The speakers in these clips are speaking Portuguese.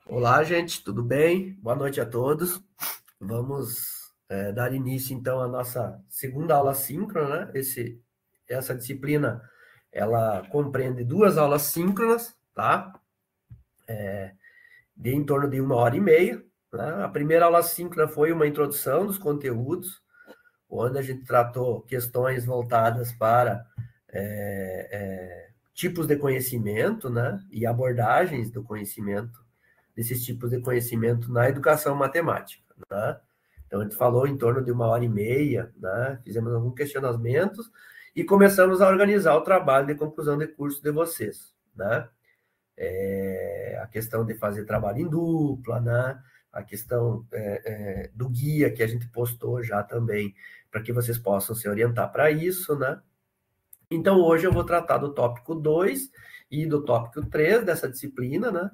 Olá, gente, tudo bem? Boa noite a todos. Vamos dar início, então, à nossa segunda aula síncrona, né? Essa disciplina, ela compreende duas aulas síncronas, tá? De em torno de 1h30, né? A primeira aula síncrona foi uma introdução dos conteúdos, onde a gente tratou questões voltadas para tipos de conhecimento, né? E abordagens do conhecimento, desses tipos de conhecimento na educação matemática, né? Então, a gente falou em torno de 1h30, né? Fizemos alguns questionamentos e começamos a organizar o trabalho de conclusão de curso de vocês, né? A questão de fazer trabalho em dupla, né? A questão do guia que a gente postou já também, para que vocês possam se orientar para isso, né? Então, hoje eu vou tratar do tópico 2 e do tópico 3 dessa disciplina, né?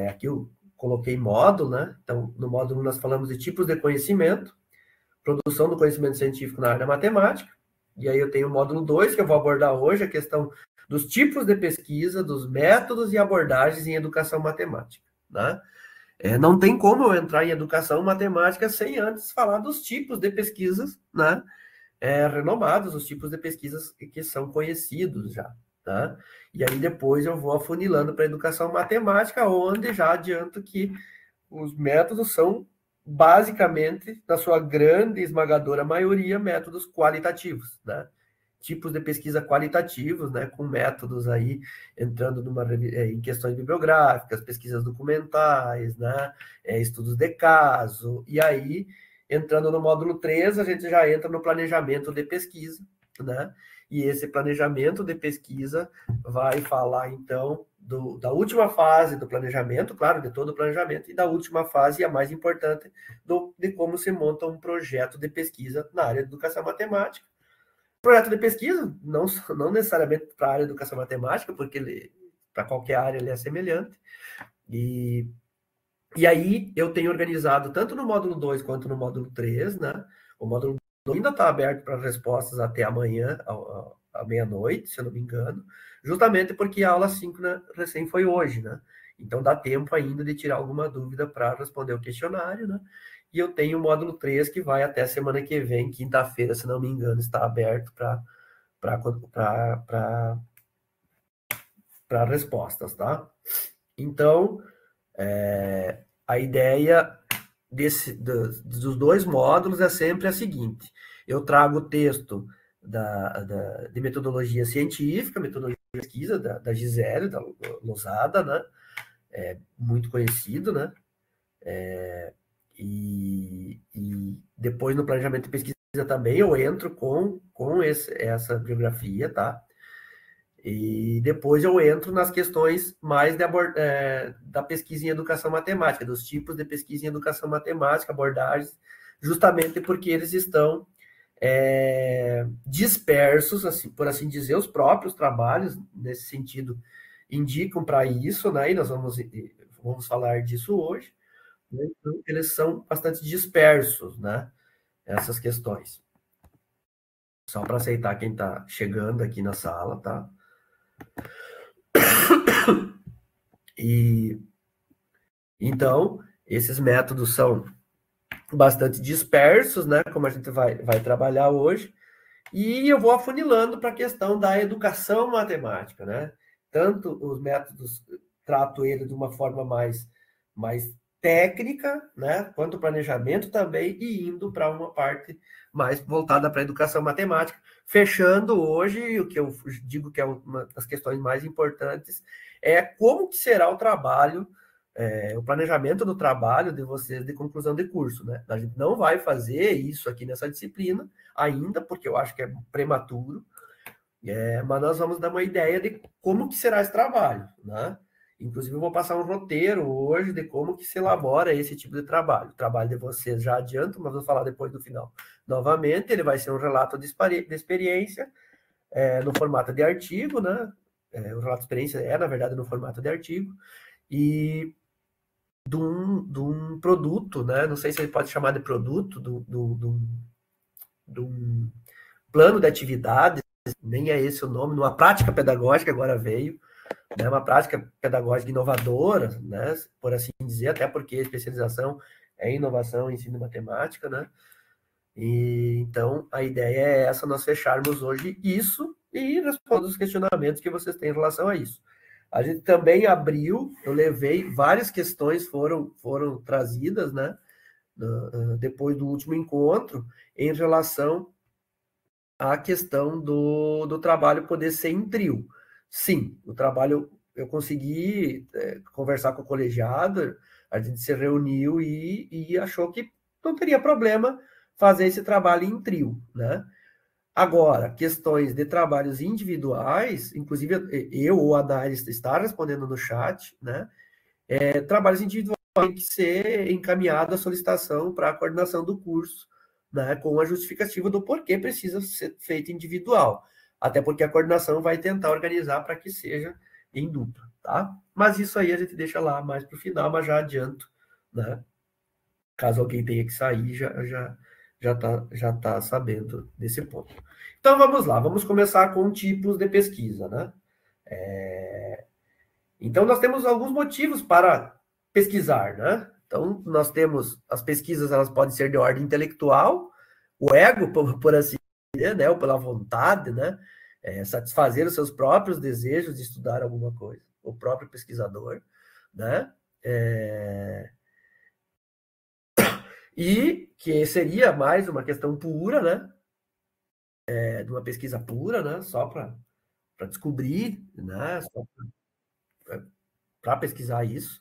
Aqui eu coloquei módulo, né? Então, no módulo 1 nós falamos de tipos de conhecimento, produção do conhecimento científico na área da matemática, e aí eu tenho o módulo 2, que eu vou abordar hoje, a questão dos tipos de pesquisa, dos métodos e abordagens em educação matemática, né? Não tem como eu entrar em educação matemática sem antes falar dos tipos de pesquisas, né? Renomados, os tipos de pesquisas que são conhecidos já, tá? E aí depois eu vou afunilando para a educação matemática, onde já adianto que os métodos são basicamente, na sua grande esmagadora maioria, métodos qualitativos, né? Tipos de pesquisa qualitativos, né? Com métodos aí entrando em questões bibliográficas, pesquisas documentais, né? Estudos de caso, e aí entrando no módulo 3, a gente já entra no planejamento de pesquisa, né? E esse planejamento de pesquisa vai falar, então, da última fase do planejamento, claro, de todo o planejamento, e da última fase, e a mais importante, de como se monta um projeto de pesquisa na área de educação matemática. Projeto de pesquisa, não necessariamente para a área de educação matemática, porque para qualquer área ele é semelhante, e aí eu tenho organizado tanto no módulo 2 quanto no módulo 3, né? O módulo 2 ainda está aberto para respostas até amanhã, à meia-noite, se eu não me engano, justamente porque a aula síncrona recém foi hoje, né? Então dá tempo ainda de tirar alguma dúvida para responder o questionário, né? E eu tenho o módulo 3 que vai até a semana que vem, quinta-feira, se não me engano, está aberto para respostas, tá? Então, a ideia dos dois módulos é sempre a seguinte: eu trago o texto de metodologia científica, metodologia de pesquisa da Gisele, da Losada, né? Muito conhecido, né? E depois no planejamento de pesquisa também eu entro com essa bibliografia, tá? E depois eu entro nas questões mais da pesquisa em educação matemática, dos tipos de pesquisa em educação matemática, abordagens, justamente porque eles estão dispersos, assim, por assim dizer, os próprios trabalhos, nesse sentido, indicam para isso, né? E nós vamos falar disso hoje. Né? Então, eles são bastante dispersos, né? Essas questões. Só para aceitar quem está chegando aqui na sala, tá? E então, esses métodos são bastante dispersos, né? Como a gente vai trabalhar hoje. E eu vou afunilando para a questão da educação matemática, né? Tanto os métodos, trato ele de uma forma mais técnica, né? Quanto o planejamento também, e indo para uma parte mais voltada para a educação matemática. Fechando hoje, o que eu digo que é uma das questões mais importantes, é como que será o trabalho, o planejamento do trabalho de vocês de conclusão de curso, né? A gente não vai fazer isso aqui nessa disciplina ainda, porque eu acho que é prematuro, mas nós vamos dar uma ideia de como que será esse trabalho, né? Inclusive, eu vou passar um roteiro hoje de como que se elabora esse tipo de trabalho. O trabalho de vocês já adianto, mas vou falar depois do final. Novamente, ele vai ser um relato de experiência, no formato de artigo, né? O relato de experiência na verdade, no formato de artigo, e de um produto, né? Não sei se ele pode chamar de produto, de um plano de atividades, nem é esse o nome, numa prática pedagógica agora veio, né, uma prática pedagógica inovadora, né, por assim dizer, até porque a especialização é inovação, ensino e matemática, né? E, então, a ideia é essa, nós fecharmos hoje isso e responder os questionamentos que vocês têm em relação a isso. A gente também abriu, eu levei, várias questões foram trazidas, né, depois do último encontro, em relação à questão do trabalho poder ser em trio. Sim, o trabalho, eu consegui conversar com o colegiado, a gente se reuniu e achou que não teria problema fazer esse trabalho em trio, né? Agora, questões de trabalhos individuais, inclusive eu ou a Nair está respondendo no chat, né? Trabalhos individuais têm que ser encaminhado a solicitação para a coordenação do curso, né? Com a justificativa do porquê precisa ser feito individual. Até porque a coordenação vai tentar organizar para que seja em dupla, tá? Mas isso aí a gente deixa lá mais para o final, mas já adianto, né? Caso alguém tenha que sair, já tá sabendo desse ponto. Então vamos lá, vamos começar com tipos de pesquisa, né? Então nós temos alguns motivos para pesquisar, né? Então nós temos as pesquisas, elas podem ser de ordem intelectual, o ego, por assim dizer, né? Ou pela vontade, né? Satisfazer os seus próprios desejos de estudar alguma coisa, o próprio pesquisador, né? E que seria mais uma questão pura, né? De uma pesquisa pura, né? Só para descobrir, né? Só para pesquisar isso.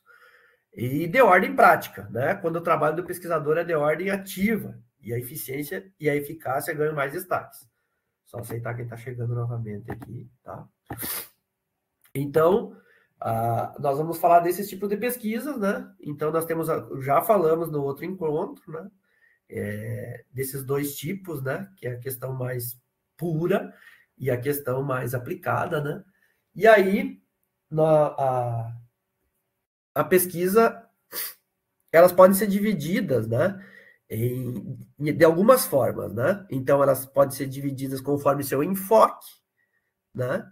E de ordem prática, né? Quando o trabalho do pesquisador é de ordem ativa, e a eficiência e a eficácia ganham mais destaques. Só aceitar quem está chegando novamente aqui, tá? Então, nós vamos falar desses tipos de pesquisas, né? Então, nós temos, já falamos no outro encontro, né? Desses dois tipos, né? Que é a questão mais pura e a questão mais aplicada, né? E aí, a pesquisa, elas podem ser divididas, né? De algumas formas, né? Então, elas podem ser divididas conforme seu enfoque, né?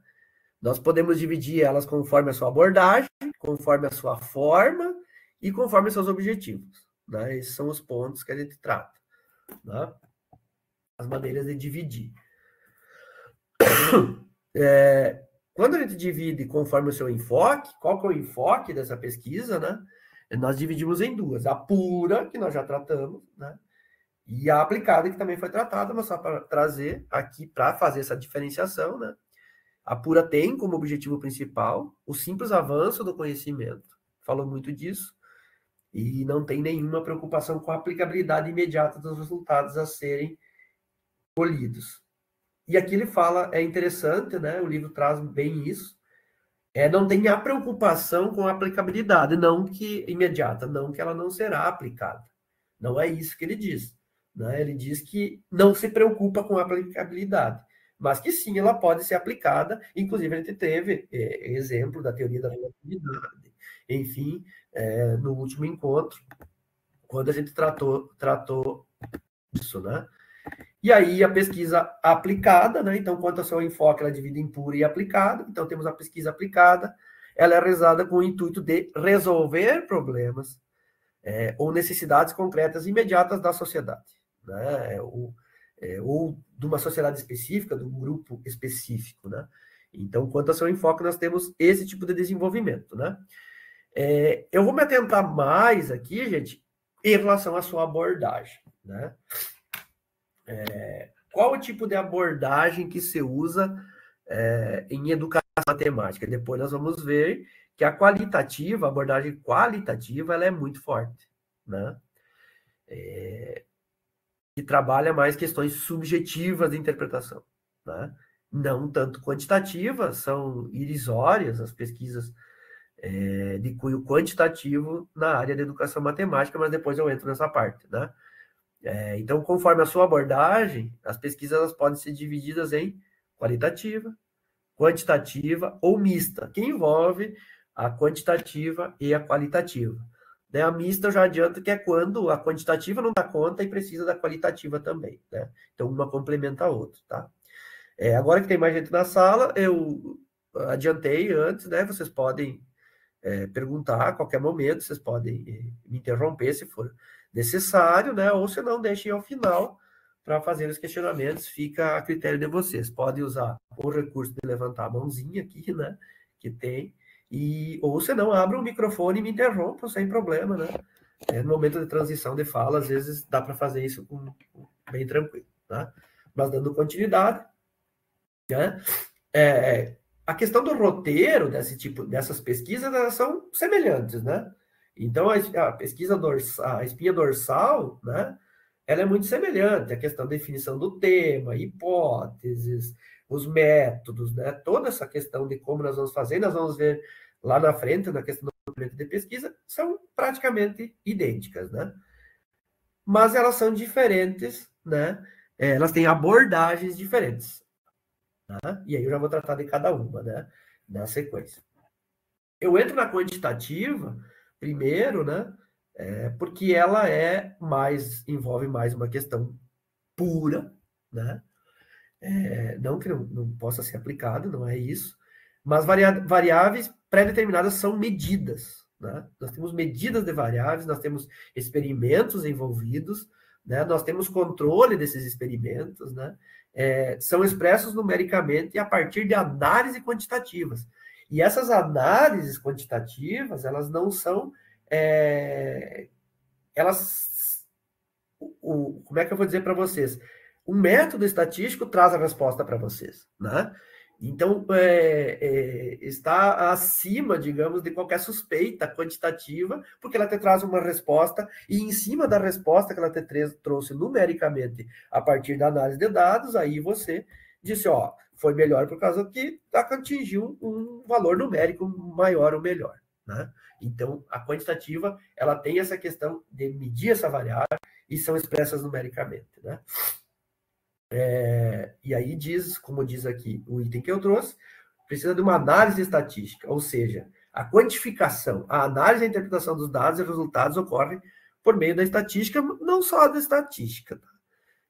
Nós podemos dividir elas conforme a sua abordagem, conforme a sua forma e conforme os seus objetivos, né? Esses são os pontos que a gente trata, né? As maneiras de dividir. Quando a gente divide conforme o seu enfoque, qual que é o enfoque dessa pesquisa, né? Nós dividimos em duas. A pura, que nós já tratamos, né? E a aplicada, que também foi tratada, mas só para trazer aqui, para fazer essa diferenciação, né? A pura tem como objetivo principal o simples avanço do conhecimento, falou muito disso, e não tem nenhuma preocupação com a aplicabilidade imediata dos resultados a serem colhidos. E aqui ele fala, é interessante, né? O livro traz bem isso. Não tem a preocupação com a aplicabilidade, não que imediata, não que ela não será aplicada. Não é isso que ele diz, né? Ele diz que não se preocupa com a aplicabilidade, mas que sim, ela pode ser aplicada. Inclusive, a gente teve exemplo da teoria da relatividade, enfim, no último encontro, quando a gente tratou disso, né? E aí a pesquisa aplicada, né? Então, quanto ao seu enfoque, ela é dividida em pura e aplicada. Então, temos a pesquisa aplicada, ela é realizada com o intuito de resolver problemas ou necessidades concretas imediatas da sociedade, né? Ou de uma sociedade específica, de um grupo específico, né? Então, quanto ao seu enfoque, nós temos esse tipo de desenvolvimento, né? Eu vou me atentar mais aqui, gente, em relação à sua abordagem, né? Qual o tipo de abordagem que se usa em educação matemática? Depois nós vamos ver que a abordagem qualitativa, ela é muito forte, né? Que trabalha mais questões subjetivas de interpretação, né? Não tanto quantitativas, são irrisórias as pesquisas de cunho quantitativo na área de educação matemática, mas depois eu entro nessa parte, né? Então, conforme a sua abordagem, as pesquisas elas podem ser divididas em qualitativa, quantitativa ou mista, que envolve a quantitativa e a qualitativa. Né? A mista eu já adianto que é quando a quantitativa não dá conta e precisa da qualitativa também, né? Então, uma complementa a outra, tá? Agora que tem mais gente na sala, eu adiantei antes, né? Vocês podem perguntar a qualquer momento, vocês podem me interromper se for necessário, né? Ou se não, deixem ao final para fazer os questionamentos, fica a critério de vocês. Podem usar o recurso de levantar a mãozinha aqui, né? Que tem, ou se não, abram o microfone e me interrompam sem problema, né? No momento de transição de fala, às vezes dá para fazer isso bem tranquilo, tá? Mas dando continuidade, né? A questão do roteiro dessas pesquisas, elas são semelhantes, né? Então, a pesquisa dorsal, a espinha dorsal, né? Ela é muito semelhante, a questão da definição do tema, hipóteses, os métodos, né? Toda essa questão de como nós vamos fazer, nós vamos ver lá na frente, na questão do documento de pesquisa, são praticamente idênticas, né? Mas elas são diferentes, né? Elas têm abordagens diferentes. Tá? E aí eu já vou tratar de cada uma, né? Na sequência. Eu entro na quantitativa primeiro, né? Porque ela envolve mais uma questão pura, né? Não que não possa ser aplicado, não é isso, mas variáveis pré-determinadas são medidas, né? Nós temos medidas de variáveis, nós temos experimentos envolvidos, né? Nós temos controle desses experimentos, né? São expressos numericamente a partir de análises quantitativas. E essas análises quantitativas, elas não são... como é que eu vou dizer para vocês? O método estatístico traz a resposta para vocês, né? Então, está acima, digamos, de qualquer suspeita quantitativa, porque ela te traz uma resposta, e em cima da resposta que ela te trouxe numericamente a partir da análise de dados, aí você disse, ó, foi melhor por causa que atingiu um valor numérico maior ou melhor, né? Então, a quantitativa, ela tem essa questão de medir essa variável e são expressas numericamente, né? E aí como diz aqui o item que eu trouxe, precisa de uma análise estatística, ou seja, a quantificação, a análise e a interpretação dos dados e resultados ocorre por meio da estatística, não só da estatística. Tá?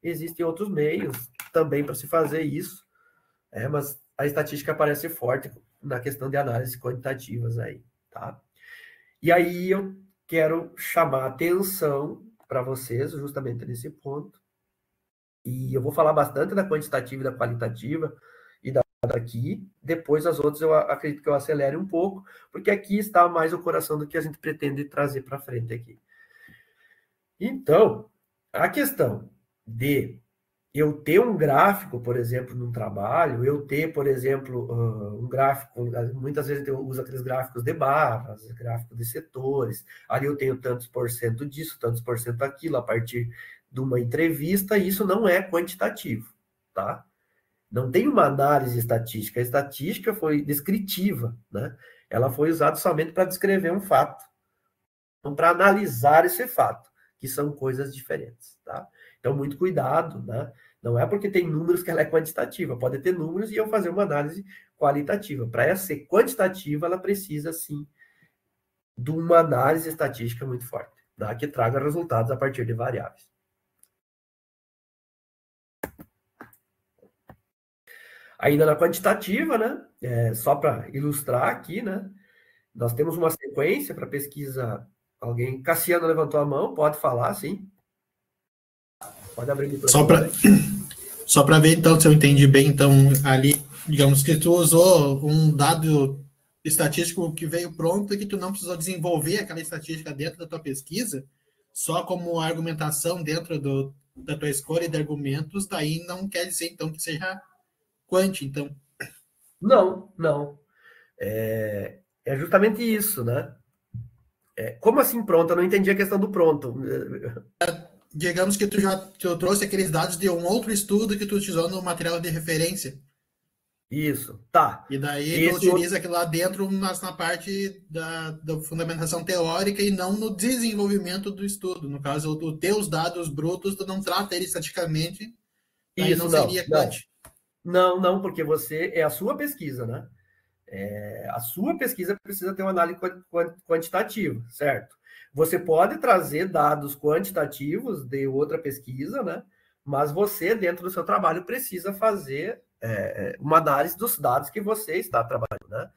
Existem outros meios também para se fazer isso, mas a estatística aparece forte na questão de análises quantitativas aí, tá? E aí eu quero chamar a atenção para vocês justamente nesse ponto. E eu vou falar bastante da quantitativa e da qualitativa e daqui. Depois as outras eu acredito que eu acelere um pouco, porque aqui está mais o coração do que a gente pretende trazer para frente aqui. Então, a questão de eu ter um gráfico, por exemplo, num trabalho, eu ter, por exemplo, um gráfico, muitas vezes eu uso aqueles gráficos de barras, gráficos de setores, ali eu tenho tantos por cento disso, tantos por cento daquilo, a partir de uma entrevista, e isso não é quantitativo, tá? Não tem uma análise estatística, a estatística foi descritiva, né? Ela foi usada somente para descrever um fato, não para analisar esse fato, que são coisas diferentes, tá? Então, muito cuidado, né? Não é porque tem números que ela é quantitativa, pode ter números e eu fazer uma análise qualitativa. Para ela ser quantitativa, ela precisa, sim, de uma análise estatística muito forte, tá? Que traga resultados a partir de variáveis. Ainda na quantitativa, né? Só para ilustrar aqui, né? Nós temos uma sequência para pesquisa. Cassiano levantou a mão, pode falar, sim. Pode abrir o microfone. Só para ver, então, se eu entendi bem, então, ali, digamos que tu usou um dado estatístico que veio pronto e que tu não precisou desenvolver aquela estatística dentro da tua pesquisa, só como argumentação dentro da tua escolha de argumentos, daí não quer dizer, então, que seja quant, então. Não. É justamente isso, né? Como assim pronto? Eu não entendi a questão do pronto. Digamos que tu trouxe aqueles dados de um outro estudo que tu utilizou no material de referência. Isso, tá. E daí tu utiliza aquilo lá dentro, mas na parte da fundamentação teórica e não no desenvolvimento do estudo. No caso, os teus dados brutos, tu não trata ele estaticamente, aí não seria quant. Não, porque é a sua pesquisa, né? A sua pesquisa precisa ter uma análise quantitativa, certo? Você pode trazer dados quantitativos de outra pesquisa, né? mas você, dentro do seu trabalho, precisa fazer uma análise dos dados que você está trabalhando, né?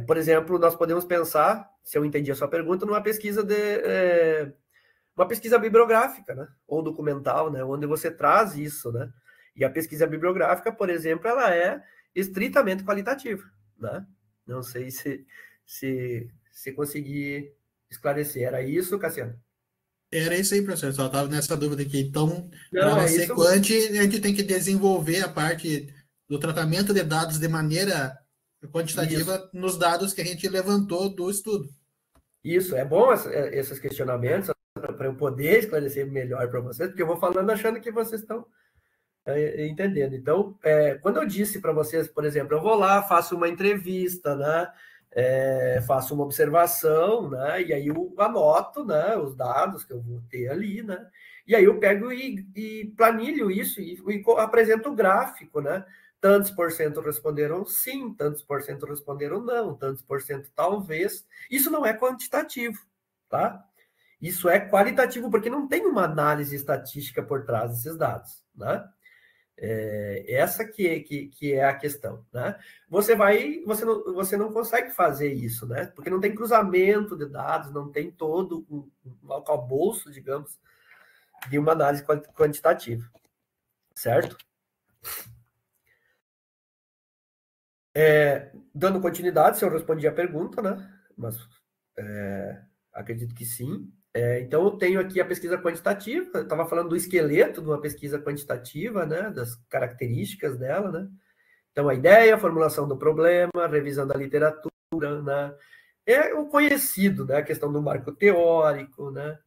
Por exemplo, nós podemos pensar, se eu entendi a sua pergunta, numa pesquisa uma pesquisa bibliográfica, né? Ou documental, né? Onde você traz isso, né? E a pesquisa bibliográfica, por exemplo, ela é estritamente qualitativa, né? Não sei se conseguir esclarecer. Era isso, Cassiano? Era isso aí, professor. Só estava nessa dúvida aqui. Então, para Não, nós é ser isso. quant, a gente tem que desenvolver a parte do tratamento de dados de maneira quantitativa Isso. nos dados que a gente levantou do estudo. Isso, é bom esses questionamentos para eu poder esclarecer melhor para vocês, porque eu vou falando achando que vocês estão entendendo. Então, quando eu disse para vocês, por exemplo, eu vou lá, faço uma entrevista, né? Faço uma observação, né? E aí eu anoto, né? Os dados que eu vou ter ali, né? E aí eu pego e planilho isso e apresento o gráfico, né? Tantos por cento responderam sim, tantos por cento responderam não, tantos por cento talvez. Isso não é quantitativo, tá? Isso é qualitativo, porque não tem uma análise estatística por trás desses dados, né? Essa que é a questão, né? Você não consegue fazer isso, né? Porque não tem cruzamento de dados, não tem todo um arcabouço, digamos, de uma análise quantitativa, certo? Dando continuidade, se eu respondi a pergunta, né? Mas acredito que sim. Então, eu tenho aqui a pesquisa quantitativa, eu estava falando do esqueleto de uma pesquisa quantitativa, né? Das características dela, né? Então, a ideia, a formulação do problema, a revisão da literatura, né? É o conhecido, né? A questão do marco teórico, né?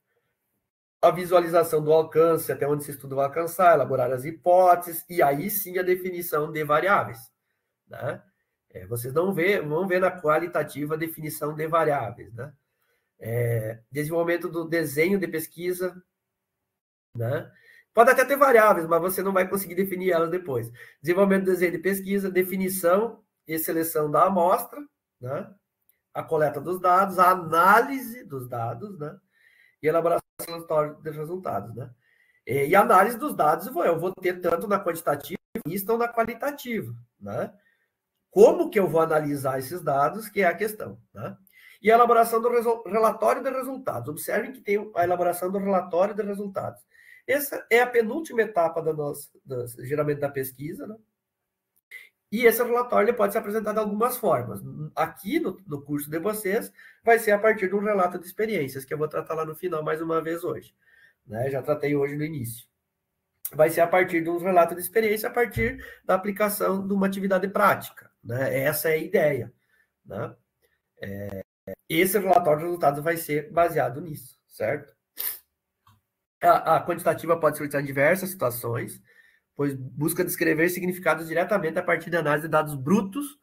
A visualização do alcance, até onde esse estudo vai alcançar, elaborar as hipóteses, e aí sim a definição de variáveis, né? Vocês não vão ver na qualitativa a definição de variáveis, né? Desenvolvimento do desenho de pesquisa, né? Pode até ter variáveis, mas você não vai conseguir definir elas depois. Desenvolvimento do desenho de pesquisa, definição e seleção da amostra, né? A coleta dos dados, a análise dos dados, né? E elaboração dos resultados, né? E a análise dos dados eu vou ter tanto na quantitativa ou na qualitativa, né? Como que eu vou analisar esses dados, que é a questão, né? E a elaboração do relatório de resultados. Observem que tem a elaboração do relatório de resultados. Essa é a penúltima etapa geralmente da pesquisa, né? E esse relatório pode ser apresentado de algumas formas. Aqui no curso de vocês, vai ser a partir de um relato de experiências, que eu vou tratar lá no final mais uma vez hoje, né? Já tratei hoje no início. Vai ser a partir de um relato de experiência, a partir da aplicação de uma atividade prática, né? Essa é a ideia, né? Esse relatório de resultados vai ser baseado nisso, certo? A quantitativa pode ser utilizada em diversas situações, pois busca descrever significados diretamente a partir da análise de dados brutos,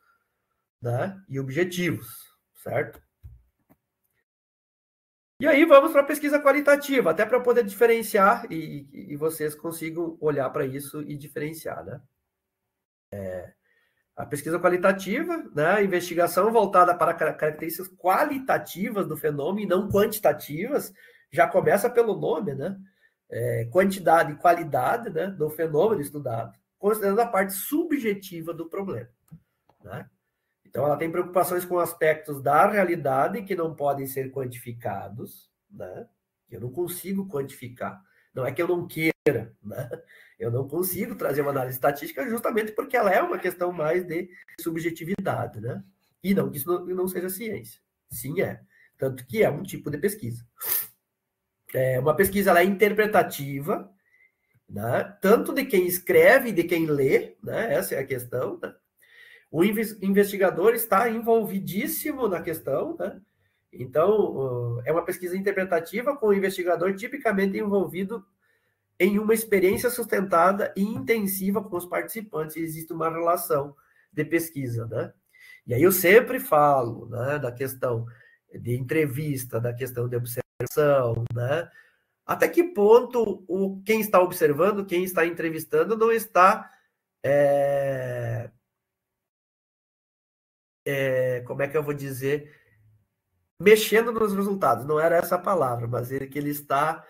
né, e objetivos, certo? E aí vamos para a pesquisa qualitativa, até para poder diferenciar e vocês consigam olhar para isso e diferenciar, né? A pesquisa qualitativa, né, a investigação voltada para características qualitativas do fenômeno e não quantitativas, já começa pelo nome, né? Quantidade e qualidade, né, do fenômeno estudado, considerando a parte subjetiva do problema, né? Então, ela tem preocupações com aspectos da realidade que não podem ser quantificados, né? Eu não consigo quantificar. Não é que eu não queira, né? Eu não consigo trazer uma análise estatística justamente porque ela é uma questão mais de subjetividade, né? E não que isso não seja ciência. Sim, é. Tanto que é um tipo de pesquisa. Uma pesquisa ela é interpretativa, né? Tanto de quem escreve e de quem lê, né? Essa é a questão, né? O investigador está envolvidíssimo na questão, né? Então, é uma pesquisa interpretativa com o investigador tipicamente envolvido em uma experiência sustentada e intensiva com os participantes. Existe uma relação de pesquisa, né? E aí eu sempre falo, né, da questão de entrevista, da questão de observação, né? Até que ponto quem está observando, quem está entrevistando, não está como é que eu vou dizer, mexendo nos resultados, não era essa a palavra, mas que ele está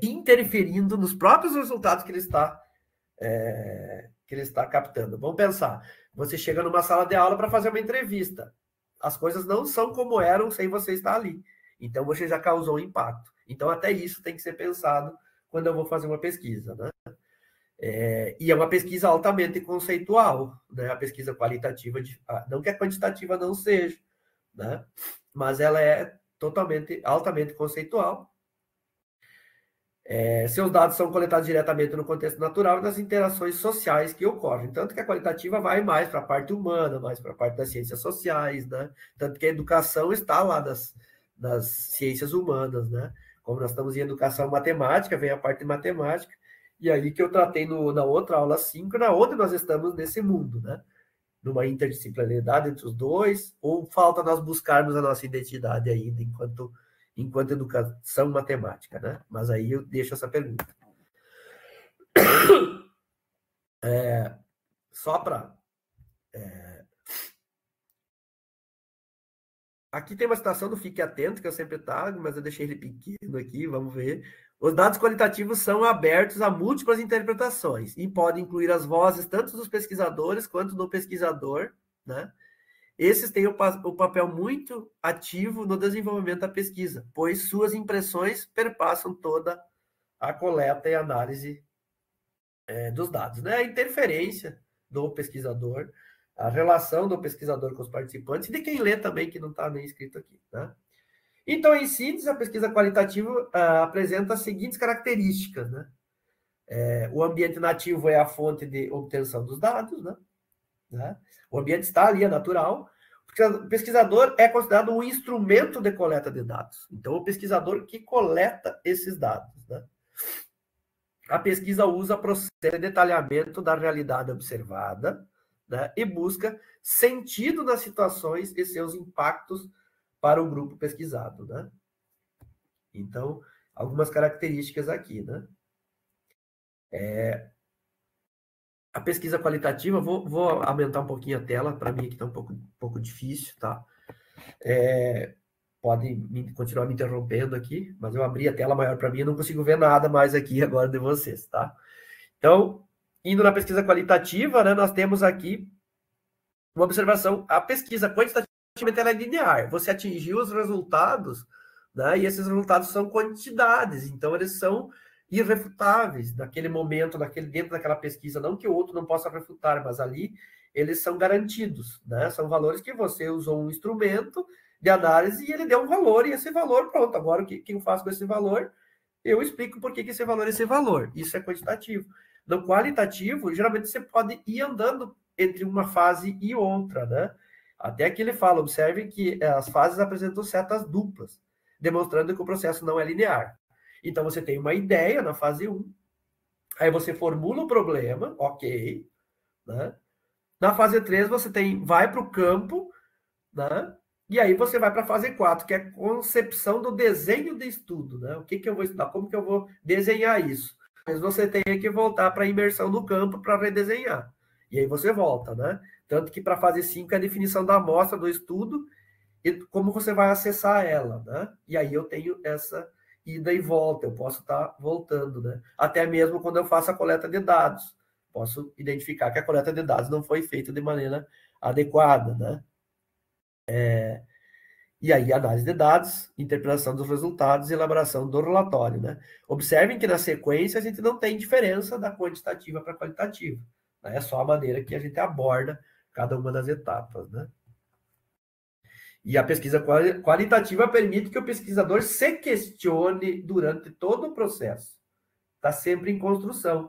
interferindo nos próprios resultados que ele está captando. Vamos pensar, você chega numa sala de aula para fazer uma entrevista. As coisas não são como eram sem você estar ali. Então, você já causou um impacto. Então, até isso tem que ser pensado quando eu vou fazer uma pesquisa, né? E é uma pesquisa altamente conceitual, né? A pesquisa qualitativa, não que a quantitativa não seja, né? Mas ela é altamente conceitual. Seus dados são coletados diretamente no contexto natural e nas interações sociais que ocorrem. Tanto que a qualitativa vai mais para a parte humana, mais para a parte das ciências sociais, né? Tanto que a educação está lá nas ciências humanas, né? Como nós estamos em educação matemática, vem a parte de matemática, e aí que eu tratei na outra aula síncrona, onde nós estamos nesse mundo, né? Numa interdisciplinaridade entre os dois, ou falta nós buscarmos a nossa identidade ainda enquanto educação matemática, né? Mas aí eu deixo essa pergunta. Só para... Aqui tem uma citação do Fique Atento, que eu sempre trago, mas eu deixei ele pequeno aqui, vamos ver. Os dados qualitativos são abertos a múltiplas interpretações e podem incluir as vozes tanto dos pesquisadores quanto do pesquisador, né? Esses têm o papel muito ativo no desenvolvimento da pesquisa, pois suas impressões perpassam toda a coleta e análise dos dados, né? A interferência do pesquisador, a relação do pesquisador com os participantes e de quem lê também, que não está nem escrito aqui, né? Então, em síntese, a pesquisa qualitativa apresenta as seguintes características, né? O ambiente nativo é a fonte de obtenção dos dados, né? O ambiente está ali, é natural. O pesquisador é considerado um instrumento de coleta de dados. Então, o pesquisador que coleta esses dados, né? A pesquisa usa processo de detalhamento da realidade observada, né? E busca sentido nas situações e seus impactos para o grupo pesquisado, né? Então, algumas características aqui, né? A pesquisa qualitativa, vou aumentar um pouquinho a tela, para mim aqui está um pouco difícil, tá? Podem continuar me interrompendo aqui, mas eu abri a tela maior para mim e não consigo ver nada mais aqui agora de vocês, tá? Então, indo na pesquisa qualitativa, né, nós temos aqui uma observação. A pesquisa quantitativamente ela é linear. Você atingiu os resultados, né, e esses resultados são quantidades, então eles são irrefutáveis naquele momento, dentro daquela pesquisa, não que o outro não possa refutar, mas ali eles são garantidos, né? São valores que você usou um instrumento de análise e ele deu um valor, e esse valor, pronto, agora o que eu faço com esse valor? Eu explico por que esse valor é esse valor. Isso é quantitativo. No qualitativo, geralmente você pode ir andando entre uma fase e outra, né? Até que ele fala, observe que as fases apresentam setas duplas, demonstrando que o processo não é linear. Então, você tem uma ideia na fase 1, aí você formula o problema, ok, né? Na fase 3, você vai para o campo, né? E aí você vai para a fase 4, que é a concepção do desenho de estudo, né? O que eu vou estudar, como que eu vou desenhar isso? Mas você tem que voltar para a imersão no campo para redesenhar. E aí você volta, né? Tanto que para a fase 5 é a definição da amostra do estudo e como você vai acessar ela, né? E aí eu tenho essa ida e volta, eu posso estar voltando, né? Até mesmo quando eu faço a coleta de dados, posso identificar que a coleta de dados não foi feita de maneira adequada, né? E aí, análise de dados, interpretação dos resultados e elaboração do relatório, né? Observem que na sequência a gente não tem diferença da quantitativa para a qualitativa, né? É só a maneira que a gente aborda cada uma das etapas, né? E a pesquisa qualitativa permite que o pesquisador se questione durante todo o processo. Está sempre em construção.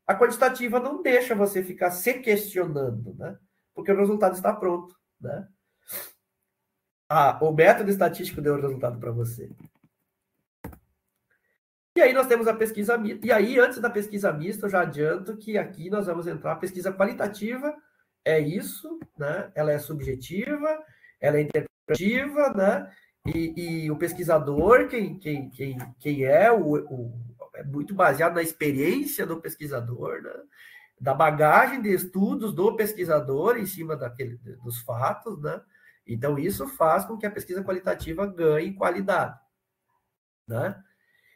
A quantitativa não deixa você ficar se questionando, né? Porque o resultado está pronto, né? O método estatístico deu o resultado para você. E aí nós temos a pesquisa mista. E aí, antes da pesquisa mista, eu já adianto que aqui nós vamos entrar. A pesquisa qualitativa é isso, né? Ela é subjetiva, ela é interpretativa, né? E o pesquisador, quem é muito baseado na experiência do pesquisador, né? Da bagagem de estudos do pesquisador em cima dos fatos, né? Então, isso faz com que a pesquisa qualitativa ganhe qualidade, né?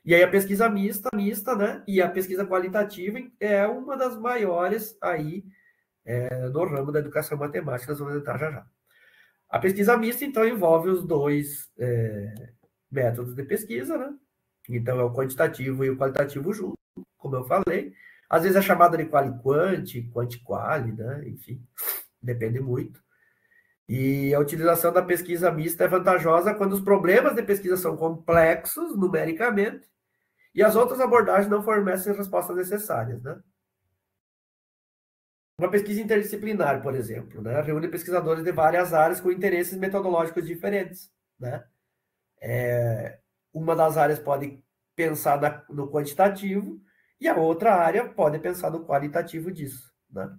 E aí a pesquisa mista, né? E a pesquisa qualitativa é uma das maiores aí no ramo da educação matemática, nós vamos entrar já já. A pesquisa mista, então, envolve os dois métodos de pesquisa, né? Então, é o quantitativo e o qualitativo junto, como eu falei. Às vezes é chamada de quali-quanti, quanti-quali, né? Enfim, depende muito. E a utilização da pesquisa mista é vantajosa quando os problemas de pesquisa são complexos numericamente e as outras abordagens não fornecem as respostas necessárias, né? Uma pesquisa interdisciplinar, por exemplo, né, reúne pesquisadores de várias áreas com interesses metodológicos diferentes, né? Uma das áreas pode pensar no quantitativo e a outra área pode pensar no qualitativo disso, né?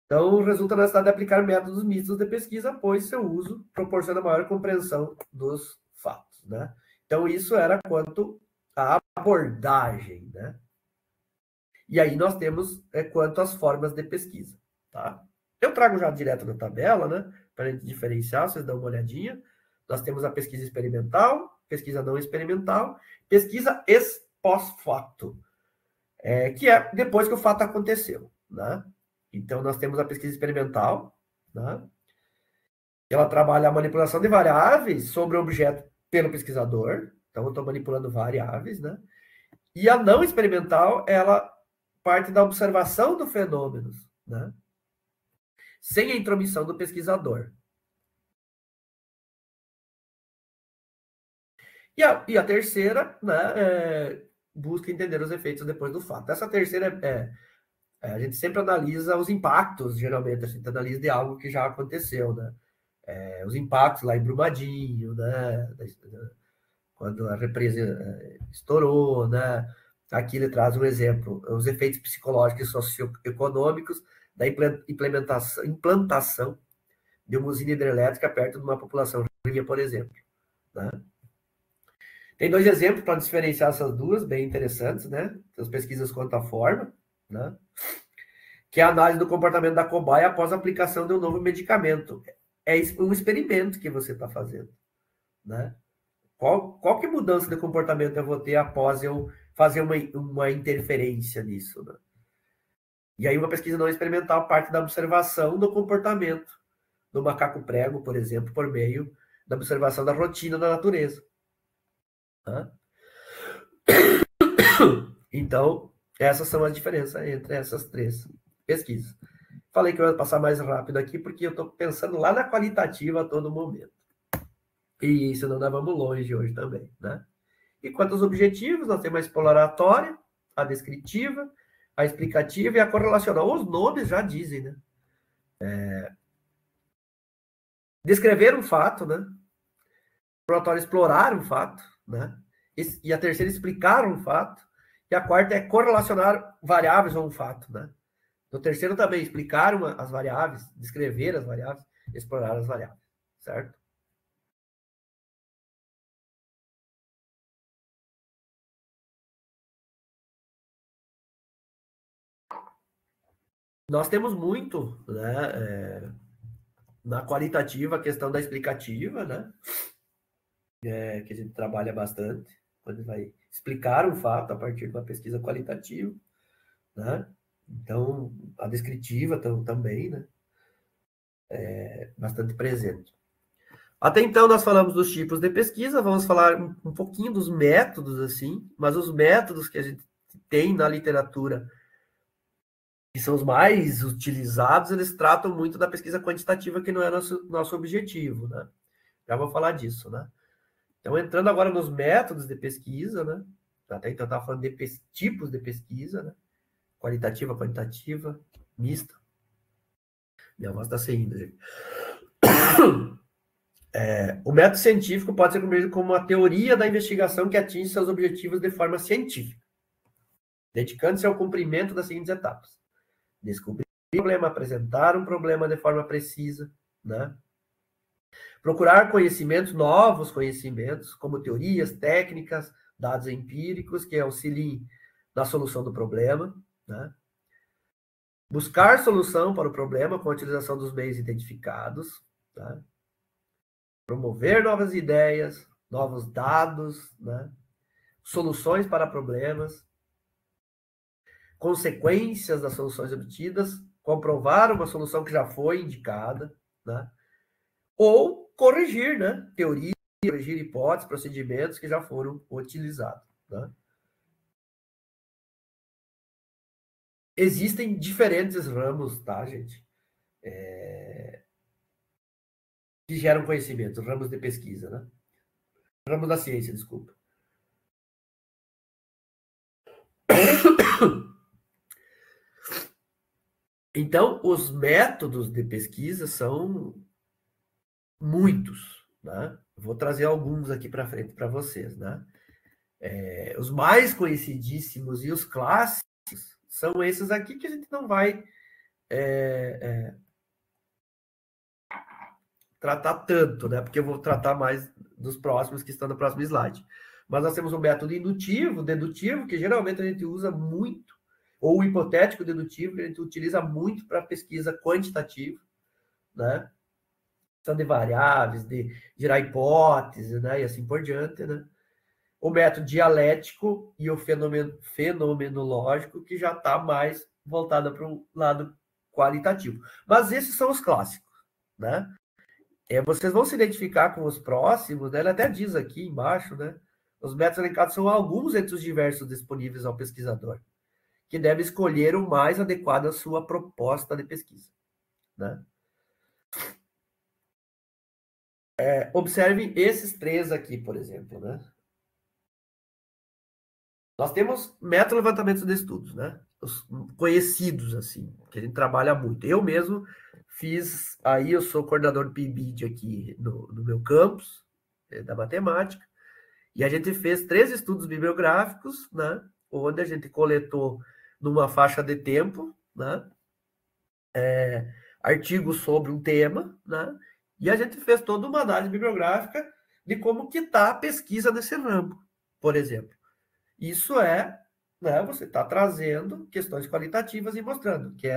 Então, resulta na necessidade de aplicar métodos mistos de pesquisa, pois seu uso proporciona maior compreensão dos fatos, né? Então, isso era quanto à abordagem, né? E aí nós temos quanto às formas de pesquisa, tá? Eu trago já direto na tabela, né? Para a gente diferenciar, vocês dão uma olhadinha. Nós temos a pesquisa experimental, pesquisa não experimental, pesquisa ex pós-fato, que é depois que o fato aconteceu, né? Então, nós temos a pesquisa experimental, né? Ela trabalha a manipulação de variáveis sobre o objeto pelo pesquisador. Então, eu estou manipulando variáveis, né? E a não experimental, ela parte da observação do fenômeno, né? Sem a intromissão do pesquisador. E a terceira, né, busca entender os efeitos depois do fato. Essa terceira a gente sempre analisa os impactos, geralmente, a gente analisa de algo que já aconteceu, né? Os impactos lá em Brumadinho, né? Quando a represa estourou, né? Aqui ele traz um exemplo, os efeitos psicológicos e socioeconômicos da implantação de uma usina hidrelétrica perto de uma população rica, por exemplo, né? Tem dois exemplos para diferenciar essas duas, bem interessantes, né? As pesquisas quanto à forma, né? Que é a análise do comportamento da cobaia após a aplicação de um novo medicamento. É um experimento que você está fazendo, né? Qual que mudança de comportamento eu vou ter após eu fazer uma interferência nisso, né? E aí uma pesquisa não experimental parte da observação do comportamento do macaco prego, por exemplo, por meio da observação da rotina da natureza. Tá? Então, essas são as diferenças entre essas três pesquisas. Falei que eu ia passar mais rápido aqui, porque eu estou pensando lá na qualitativa a todo momento. E senão nós vamos longe hoje também, né? E quanto aos objetivos, nós temos a exploratória, a descritiva, a explicativa e a correlacional. Os nomes já dizem, né? Descrever um fato, né? Exploratória, explorar um fato, né? E a terceira, explicar um fato. E a quarta é correlacionar variáveis a um fato, né? No terceiro também, explicar as variáveis, descrever as variáveis, explorar as variáveis, certo? Nós temos muito, né, na qualitativa, a questão da explicativa, né, que a gente trabalha bastante, quando vai explicar um fato a partir de uma pesquisa qualitativa, né, então, a descritiva também, né, bastante presente. Até então, nós falamos dos tipos de pesquisa, vamos falar um pouquinho dos métodos, assim, mas os métodos que a gente tem na literatura, que são os mais utilizados, eles tratam muito da pesquisa quantitativa, que não é nosso objetivo, né? Já vou falar disso, né? Então, entrando agora nos métodos de pesquisa, né? Até então, eu estava falando de tipos de pesquisa, né? Qualitativa, quantitativa, mista. Minha voz está saindo, gente. O método científico pode ser compreendido como uma teoria da investigação que atinge seus objetivos de forma científica, dedicando-se ao cumprimento das seguintes etapas: descobrir um problema, apresentar um problema de forma precisa, né? Procurar conhecimentos, novos conhecimentos, como teorias, técnicas, dados empíricos que auxiliem na solução do problema, né? Buscar solução para o problema com a utilização dos meios identificados, tá? Promover novas ideias, novos dados, né? soluções para problemas, consequências das soluções obtidas, comprovar uma solução que já foi indicada, né? Ou corrigir, né? Teoria, corrigir hipóteses, procedimentos que já foram utilizados, né? Existem diferentes ramos, tá, gente? Que geram conhecimento, ramos de pesquisa, né? Ramos da ciência, desculpa. Então, os métodos de pesquisa são muitos, né? Vou trazer alguns aqui para frente para vocês, né? Os mais conhecidíssimos e os clássicos são esses aqui que a gente não vai tratar tanto, né? Porque eu vou tratar mais dos próximos que estão no próximo slide. Mas nós temos um método indutivo, dedutivo, que geralmente a gente usa muito, ou o hipotético dedutivo, que a gente utiliza muito para pesquisa quantitativa, né? Questão de variáveis, de gerar hipóteses, né? E assim por diante, né? O método dialético e o fenomenológico, que já está mais voltado para o lado qualitativo. Mas esses são os clássicos, né? Vocês vão se identificar com os próximos, né? Ele até diz aqui embaixo, né? Os métodos elencados são alguns entre os diversos disponíveis ao pesquisador, que deve escolher o mais adequado à sua proposta de pesquisa, né? Observem esses três aqui, por exemplo, né? Nós temos método levantamento de estudos, né? Os conhecidos, assim, que a gente trabalha muito. Eu mesmo fiz, aí eu sou coordenador do PIBID aqui no meu campus, da matemática, e a gente fez 3 estudos bibliográficos, né? Onde a gente coletou numa faixa de tempo, né? Artigos sobre um tema, né? E a gente fez toda uma análise bibliográfica de como que está a pesquisa nesse ramo, por exemplo. Isso né, você está trazendo questões qualitativas e mostrando que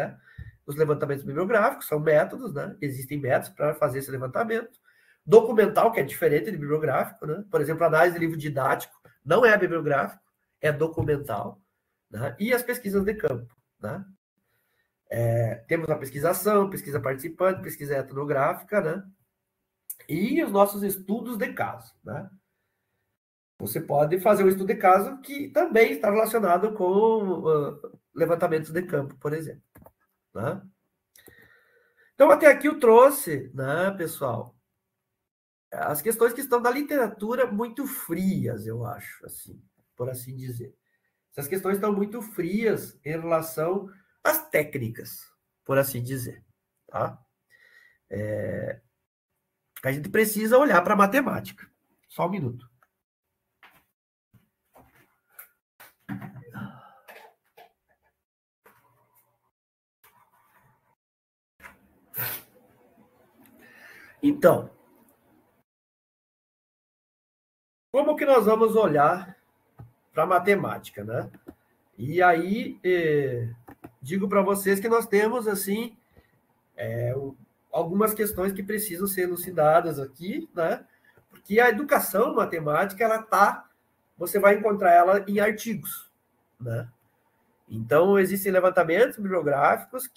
os levantamentos bibliográficos são métodos, né? Existem métodos para fazer esse levantamento. Documental, que é diferente de bibliográfico, né? Por exemplo, análise de livro didático não é bibliográfico, é documental, né? E as pesquisas de campo, né? Temos a pesquisação, pesquisa participante, pesquisa etnográfica, né? E os nossos estudos de caso, né? Você pode fazer um estudo de caso que também está relacionado com levantamentos de campo, por exemplo, né? Então, até aqui eu trouxe, né, pessoal, as questões que estão na literatura muito frias, eu acho, assim, por assim dizer. Essas questões estão muito frias em relação às técnicas, por assim dizer, tá? A gente precisa olhar para a matemática. Só um minuto. Então, como que nós vamos olhar para a matemática, né? E aí, digo para vocês que nós temos, assim, algumas questões que precisam ser elucidadas aqui, né? Porque a educação matemática, você vai encontrar ela em artigos, né? Então, existem levantamentos bibliográficos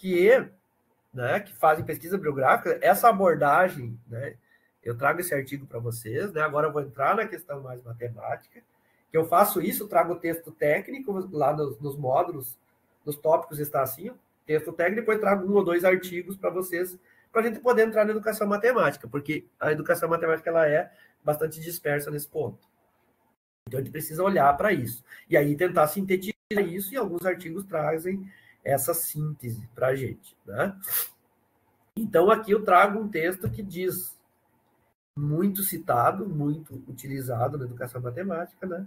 né, que fazem pesquisa bibliográfica. Essa abordagem, né? Eu trago esse artigo para vocês, né? Agora eu vou entrar na questão mais matemática, que eu faço isso, trago o texto técnico lá nos módulos, nos tópicos está assim, texto técnico, depois trago 1 ou 2 artigos para vocês, para a gente poder entrar na educação matemática, porque a educação matemática ela é bastante dispersa nesse ponto. Então a gente precisa olhar para isso. E aí tentar sintetizar isso, e alguns artigos trazem essa síntese para a gente, né? Então aqui eu trago um texto que diz, muito citado, muito utilizado na educação matemática, né?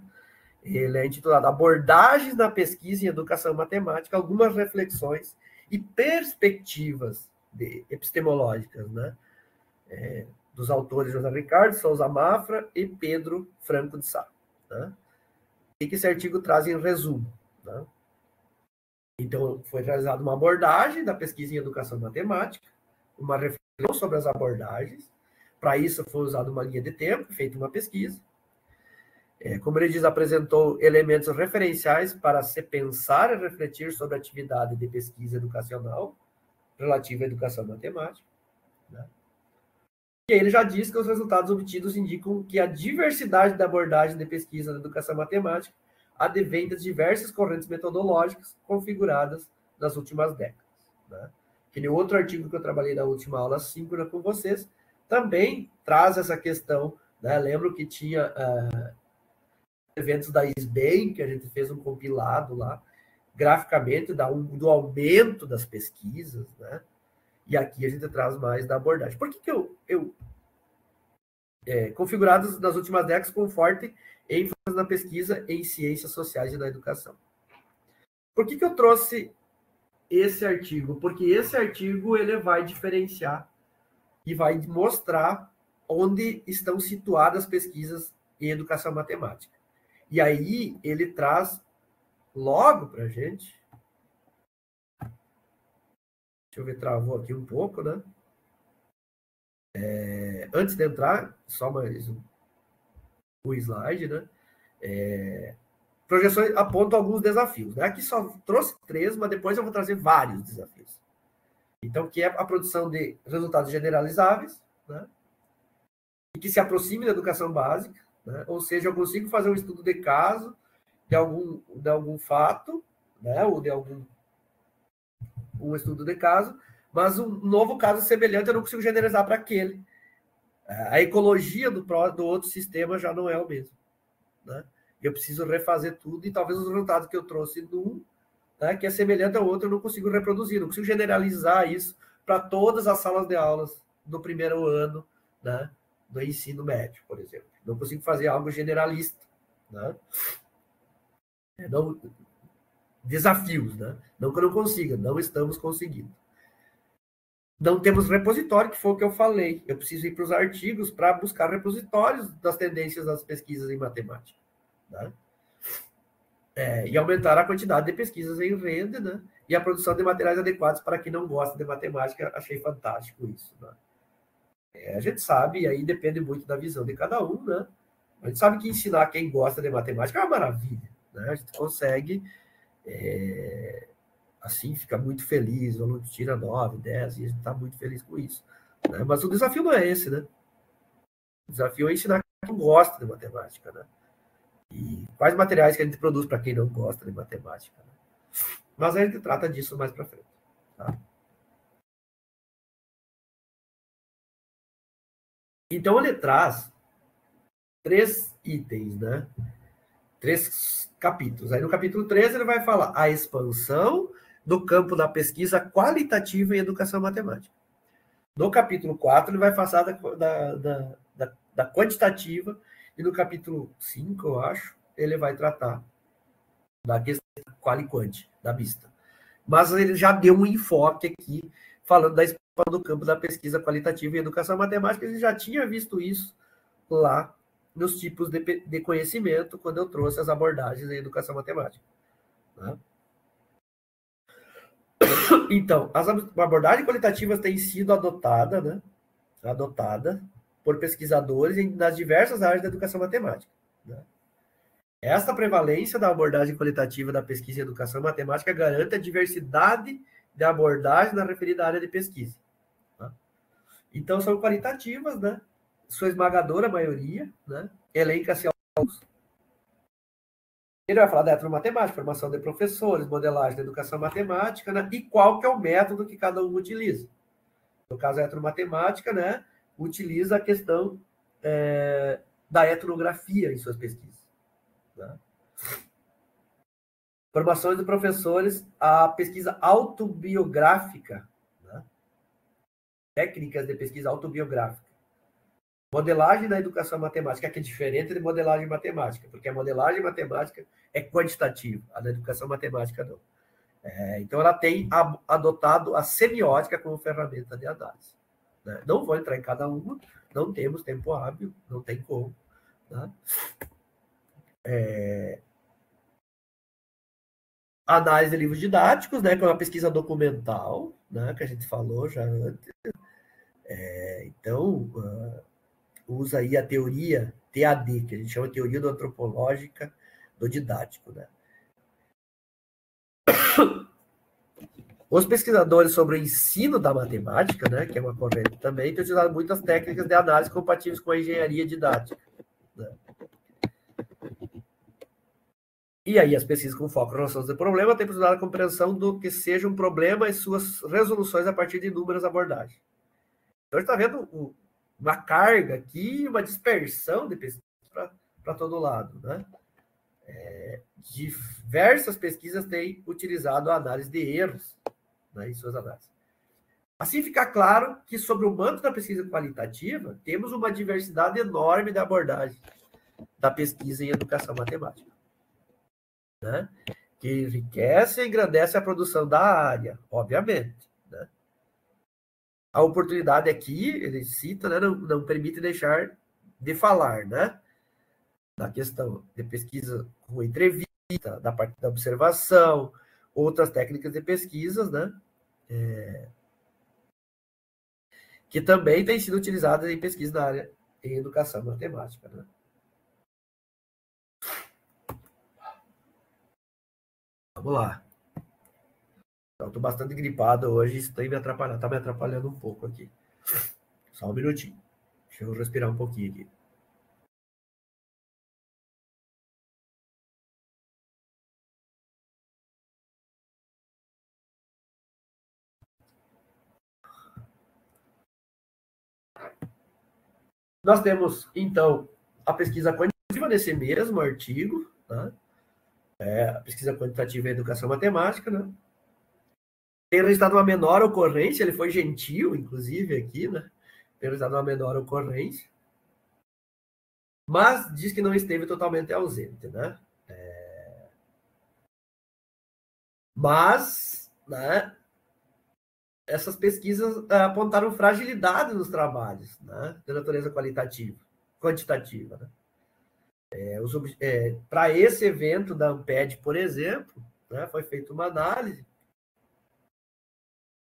Ele é intitulado Abordagens da Pesquisa em Educação Matemática, algumas reflexões e perspectivas epistemológicas, né? Dos autores José Ricardo Souza Mafra e Pedro Franco de Sá, né? O que esse artigo traz em resumo, né? Então, foi realizada uma abordagem da pesquisa em educação matemática, uma reflexão sobre as abordagens. Para isso, foi usada uma linha de tempo, feita uma pesquisa. Como ele diz, apresentou elementos referenciais para se pensar e refletir sobre a atividade de pesquisa educacional relativa à educação matemática, né? E aí ele já diz que os resultados obtidos indicam que a diversidade da abordagem de pesquisa da educação matemática advém das diversas correntes metodológicas configuradas nas últimas décadas, né? Aquele outro artigo que eu trabalhei na última aula síncrona com vocês também traz essa questão, né? Lembro que tinha eventos da SBEM, que a gente fez um compilado lá, graficamente, do aumento das pesquisas, né? E aqui a gente traz mais da abordagem. Por que configurados nas últimas décadas com forte ênfase na pesquisa em ciências sociais e na educação? Por que eu trouxe esse artigo? Porque esse artigo ele vai diferenciar e vai mostrar onde estão situadas as pesquisas em educação matemática. E aí ele traz logo para a gente. Deixa eu ver, travou aqui um pouco, né? Antes de entrar, só mais o slide, né? Projeções apontam alguns desafios, né? Aqui só trouxe 3, mas depois eu vou trazer vários desafios. Então, que é a produção de resultados generalizáveis, né? E que se aproxime da educação básica, né? Ou seja, eu consigo fazer um estudo de caso de algum fato, né? Ou de um estudo de caso, mas um novo caso semelhante eu não consigo generalizar para aquele. A ecologia do outro sistema já não é o mesmo, né? Eu preciso refazer tudo e talvez os resultados que eu trouxe num, né, que é semelhante ao outro, eu não consigo reproduzir, não consigo generalizar isso para todas as salas de aulas do primeiro ano, né, do ensino médio, por exemplo. Não consigo fazer algo generalista, né? Não, desafios, né? Não que eu não consiga, não estamos conseguindo. Não temos repositório, que foi o que eu falei. Eu preciso ir para os artigos para buscar repositórios das tendências das pesquisas em matemática, né? E aumentar a quantidade de pesquisas em rede, né? E a produção de materiais adequados para quem não gosta de matemática. Achei fantástico isso, né? A gente sabe, e aí depende muito da visão de cada um, né? A gente sabe que ensinar quem gosta de matemática é uma maravilha, né? A gente consegue, assim, fica muito feliz, o aluno tira 9, 10, e a gente está muito feliz com isso, né? Mas o desafio não é esse, né? O desafio é ensinar quem gosta de matemática, né? E quais materiais que a gente produz para quem não gosta de matemática, né? Mas a gente trata disso mais para frente, tá? Então ele traz 3 itens, né? 3 capítulos. Aí no capítulo 3 ele vai falar a expansão do campo da pesquisa qualitativa em educação matemática. No capítulo 4 ele vai falar da quantitativa, e no capítulo 5, eu acho, ele vai tratar da questão qual e quant, da vista. Mas ele já deu um enfoque aqui, falando da expansão do campo da pesquisa qualitativa em educação matemática. Ele já tinha visto isso lá nos tipos de conhecimento, quando eu trouxe as abordagens em educação matemática, né? Então, as abordagens qualitativas têm sido adotada, né? Adotada por pesquisadores nas diversas áreas da educação matemática, né? Esta prevalência da abordagem qualitativa da pesquisa em educação matemática garante a diversidade de abordagem na referida área de pesquisa, tá? Então, são qualitativas, né? Sua esmagadora maioria, né? Elenca-se alguns. Ele vai falar da etnomatemática, formação de professores, modelagem da educação matemática, né? E qual que é o método que cada um utiliza. No caso, a etnomatemática, né, utiliza a questão da etnografia em suas pesquisas, né? Formações de professores, a pesquisa autobiográfica, né? Técnicas de pesquisa autobiográfica. Modelagem da educação matemática, que é diferente de modelagem matemática, porque a modelagem matemática é quantitativa, a da educação matemática não. Então, ela tem adotado a semiótica como ferramenta de análise, né? Não vou entrar em cada uma, não temos tempo hábil, não tem como, né? Análise de livros didáticos, né, que é uma pesquisa documental, né, que a gente falou já antes. Então, usa aí a teoria TAD, que a gente chama de teoria do antropológica do didático, né? Os pesquisadores sobre o ensino da matemática, né, que é uma corrente também, têm utilizado muitas técnicas de análise compatíveis com a engenharia didática, né? E aí as pesquisas com foco em resolução do problema têm precisado a compreensão do que seja um problema e suas resoluções a partir de inúmeras abordagens. Então, a gente está vendo uma carga aqui, uma dispersão de pesquisas para todo lado, né? Diversas pesquisas têm utilizado a análise de erros, né, em suas análises. Assim fica claro que, sobre o manto da pesquisa qualitativa, temos uma diversidade enorme de abordagem da pesquisa em educação matemática, né, que enriquece e engrandece a produção da área, obviamente, né. A oportunidade aqui, ele cita, né, não permite deixar de falar, né, da questão de pesquisa com entrevista, da parte da observação, outras técnicas de pesquisas, né, que também têm sido utilizadas em pesquisa na área em educação matemática, né. Vamos lá. Estou bastante gripado hoje, isso tem me atrapalhado, está me atrapalhando um pouco aqui. Só um minutinho. Deixa eu respirar um pouquinho aqui. Nós temos, então, a pesquisa quantitativa nesse mesmo artigo, né? A pesquisa quantitativa em educação matemática, né? Tem registrado uma menor ocorrência, ele foi gentil, inclusive, aqui, né? Tem registrado uma menor ocorrência, mas diz que não esteve totalmente ausente, né? Mas, né, essas pesquisas apontaram fragilidade nos trabalhos, né, de natureza quantitativa. Né? Para esse evento da Amped, por exemplo, né, foi feita uma análise.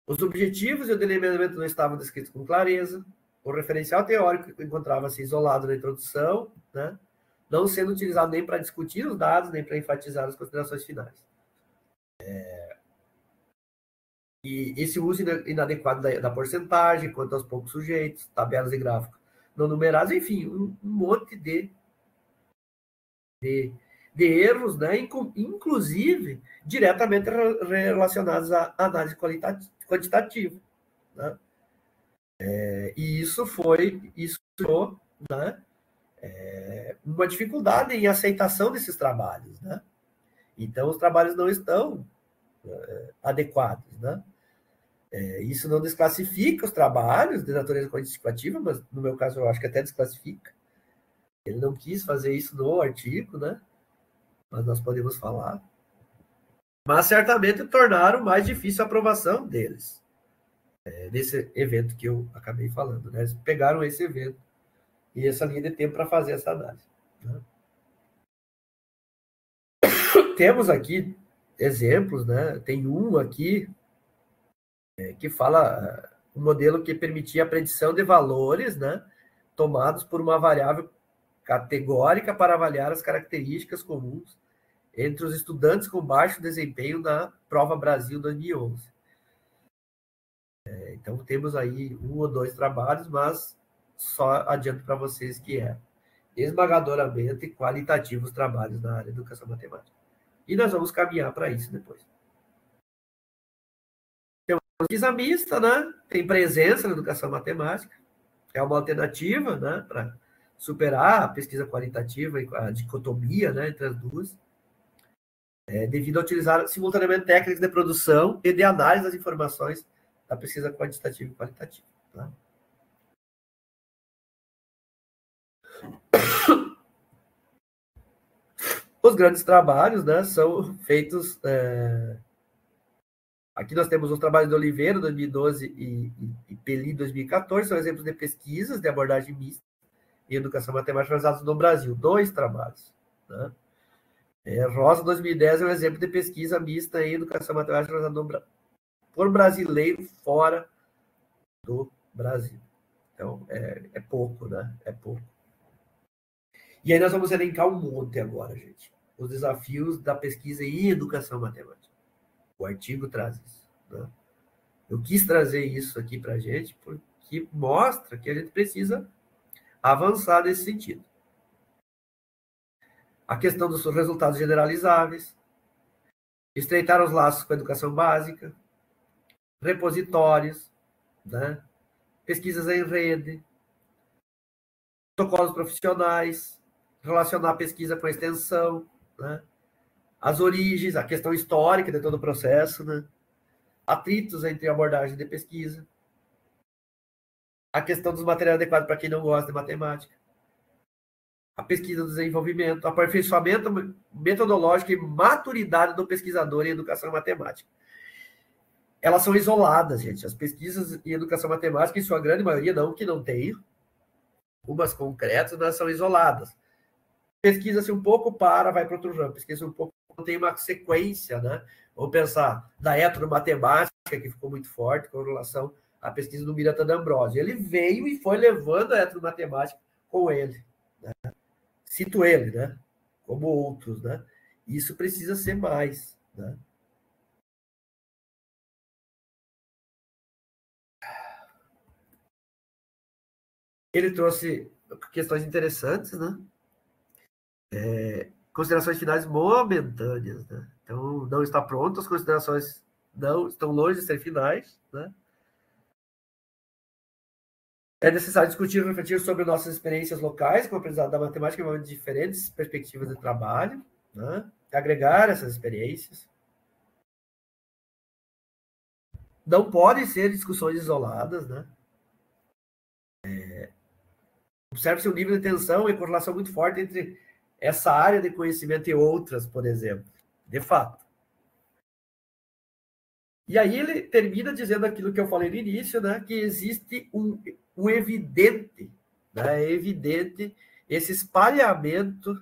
Os objetivos e o delineamento não estavam descritos com clareza. O referencial teórico encontrava-se isolado na introdução, né, não sendo utilizado nem para discutir os dados, nem para enfatizar as considerações finais. E esse uso inadequado da porcentagem, quanto aos poucos sujeitos, tabelas e gráficos não numerados, enfim, um monte de erros, né, inclusive diretamente relacionados à análise quantitativa. Né? E isso né, uma dificuldade em aceitação desses trabalhos. Né? Então, os trabalhos não estão adequados. Né? Isso não desclassifica os trabalhos de natureza quantitativa, mas no meu caso eu acho que até desclassifica. Ele não quis fazer isso no artigo, né? Mas nós podemos falar. Mas certamente tornaram mais difícil a aprovação deles. Nesse evento que eu acabei falando. Né? Eles pegaram esse evento e essa linha de tempo para fazer essa análise. Né? Temos aqui exemplos, né? Tem um aqui que fala um modelo que permitia a predição de valores, né, tomados por uma variável categórica para avaliar as características comuns entre os estudantes com baixo desempenho na Prova Brasil 2011. Então, temos aí 1 ou 2 trabalhos, mas só adianto para vocês que é esmagadoramente qualitativos trabalhos na área de educação matemática. E nós vamos caminhar para isso depois. Pesquisa mista, né? Tem presença na educação matemática, é uma alternativa, né, para superar a pesquisa qualitativa e a dicotomia, né, entre as duas, devido a utilizar simultaneamente técnicas de produção e de análise das informações da pesquisa quantitativa e qualitativa. Tá? Os grandes trabalhos, né, são feitos... Aqui nós temos os trabalhos de Oliveira, 2012, e Peli, 2014, são exemplos de pesquisas de abordagem mista em educação matemática realizados no Brasil. 2 trabalhos. Né? Rosa, 2010, é um exemplo de pesquisa mista em educação matemática realizada por brasileiro fora do Brasil. Então, é pouco, né? É pouco. E aí nós vamos elencar um monte agora, gente. Os desafios da pesquisa em educação matemática. O artigo traz isso, né? Eu quis trazer isso aqui para a gente porque mostra que a gente precisa avançar nesse sentido. A questão dos resultados generalizáveis, estreitar os laços com a educação básica, repositórios, né? Pesquisas em rede, protocolos profissionais, relacionar a pesquisa com a extensão, né? As origens, a questão histórica de todo o processo, né? Atritos entre abordagem de pesquisa, a questão dos materiais adequados para quem não gosta de matemática, a pesquisa do desenvolvimento, aperfeiçoamento metodológico e maturidade do pesquisador em educação matemática. Elas são isoladas, gente. As pesquisas em educação matemática, em sua grande maioria, não que não tenham, umas concretas, mas são isoladas. Pesquisa-se um pouco, vai para outro ramo. Pesquisa um pouco, tem uma sequência, né? Vamos pensar da etnomatemática, que ficou muito forte com relação à pesquisa do Miranda D'Ambrosio. Ele veio e foi levando a etnomatemática com ele, né? Cito ele, né? Como outros, né? Isso precisa ser mais, né? Ele trouxe questões interessantes, né? Considerações finais momentâneas, né? Então, não está pronto, as considerações não estão longe de ser finais, né? É necessário discutir e refletir sobre nossas experiências locais com o aprendizado da matemática em momentos de diferentes perspectivas de trabalho, né? Agregar essas experiências. Não podem ser discussões isoladas, né? Observe-se um nível de tensão e correlação muito forte entre essa área de conhecimento e outras, por exemplo. De fato. E aí ele termina dizendo aquilo que eu falei no início, né? Que existe um evidente, né? É evidente esse espalhamento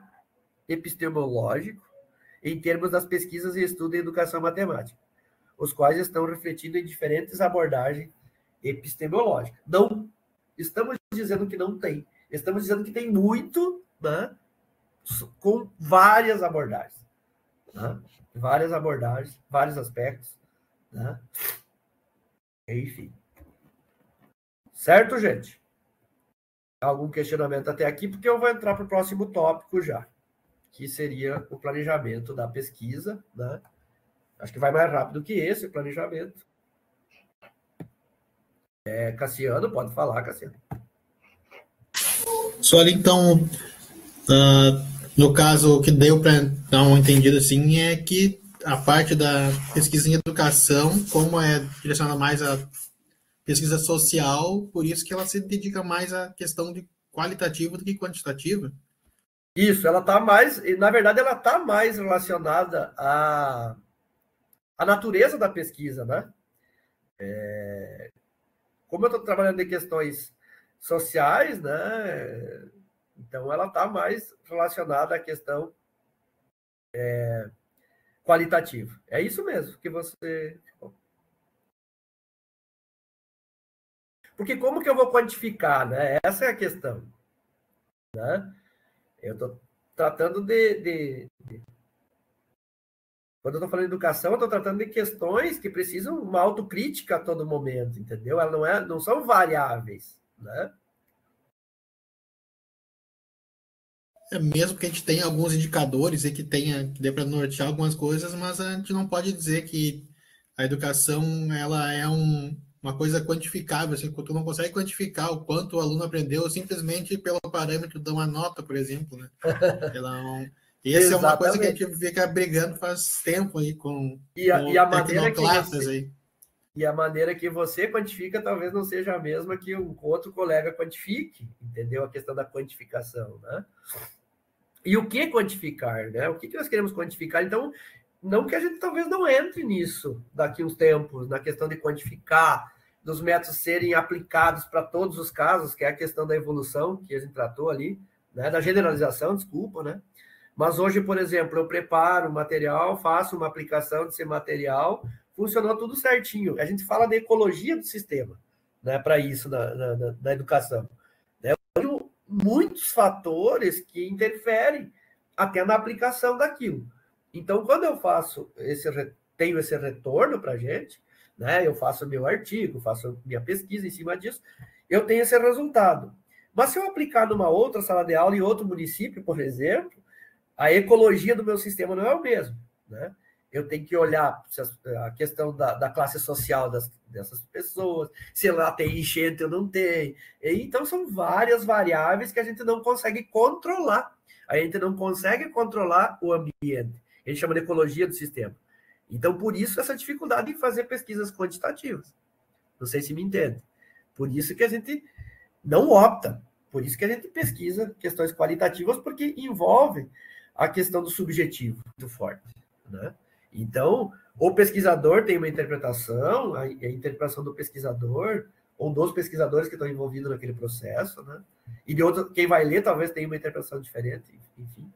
epistemológico em termos das pesquisas e estudo em educação matemática, os quais estão refletindo em diferentes abordagens epistemológicas. Não estamos dizendo que não tem, estamos dizendo que tem muito, né? Com várias abordagens, né? Várias abordagens, vários aspectos, né? Enfim. Certo, gente? Algum questionamento até aqui, porque eu vou entrar para o próximo tópico já, que seria o planejamento da pesquisa, né? Acho que vai mais rápido que esse, o planejamento. Cassiano, pode falar, Cassiano. Só ali, então, no caso, o que deu para dar um entendido assim é que a parte da pesquisa em educação, como é direcionada mais à pesquisa social, por isso que ela se dedica mais à questão de qualitativa do que quantitativa. Isso, ela está mais, na verdade, ela está mais relacionada à natureza da pesquisa, né? Como eu estou trabalhando em questões sociais, né? Então, ela está mais relacionada à questão qualitativa. É isso mesmo que você... Porque como que eu vou quantificar, né? Essa é a questão, né? Eu estou tratando Quando eu estou falando de educação, eu estou tratando de questões que precisam uma autocrítica a todo momento, entendeu? Elas não são variáveis, né? Mesmo que a gente tenha alguns indicadores e que dê para nortear algumas coisas, mas a gente não pode dizer que a educação ela é uma coisa quantificável, assim, tu não consegue quantificar o quanto o aluno aprendeu simplesmente pelo parâmetro de uma nota, por exemplo, né? Essa é uma coisa que a gente fica brigando faz tempo aí com tecnocratas aí. E a maneira que você quantifica talvez não seja a mesma que um outro colega quantifique, entendeu? A questão da quantificação, né? E o que quantificar, né? O que nós queremos quantificar? Então, não que a gente talvez não entre nisso daqui a uns tempos, na questão de quantificar, dos métodos serem aplicados para todos os casos, que é a questão da evolução, que a gente tratou ali, né? Da generalização, desculpa, né? Mas hoje, por exemplo, eu preparo material, faço uma aplicação desse material, funcionou tudo certinho. A gente fala de ecologia do sistema, né, para isso na educação. Né? Eu tenho muitos fatores que interferem até na aplicação daquilo. Então, quando eu tenho esse retorno para a gente, né, eu faço meu artigo, faço minha pesquisa em cima disso, eu tenho esse resultado. Mas se eu aplicar numa outra sala de aula, em outro município, por exemplo, a ecologia do meu sistema não é o mesmo, né? Eu tenho que olhar a questão da classe social dessas pessoas, se lá tem enchente ou não tem. Então, são várias variáveis que a gente não consegue controlar. A gente não consegue controlar o ambiente. A gente chama de ecologia do sistema. Então, por isso, essa dificuldade em fazer pesquisas quantitativas. Não sei se me entende. Por isso que a gente não opta. Por isso que a gente pesquisa questões qualitativas, porque envolve a questão do subjetivo muito forte, né? Então, o pesquisador tem uma interpretação, a interpretação do pesquisador, ou dos pesquisadores que estão envolvidos naquele processo, né? E de outro, quem vai ler talvez tenha uma interpretação diferente, enfim.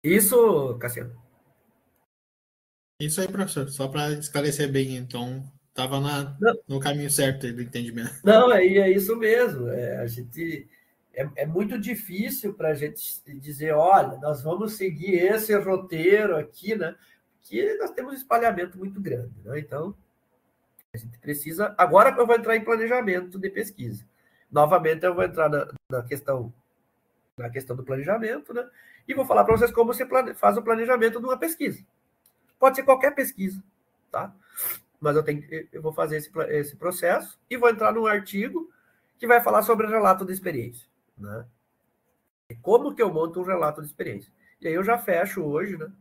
Isso, Cassiano. Isso aí, professor. Só para esclarecer bem, então, estava no caminho certo do entendimento. Não, é isso mesmo. A gente é muito difícil para a gente dizer, olha, nós vamos seguir esse roteiro aqui, né? Que nós temos um espalhamento muito grande, né? Então, a gente precisa. Agora eu vou entrar em planejamento de pesquisa. Novamente, eu vou entrar na questão do planejamento, né? E vou falar para vocês como você faz o planejamento de uma pesquisa. Pode ser qualquer pesquisa, tá? Mas eu vou fazer esse processo e vou entrar num artigo que vai falar sobre relato de experiência, né? E como que eu monto um relato de experiência? E aí eu já fecho hoje, né?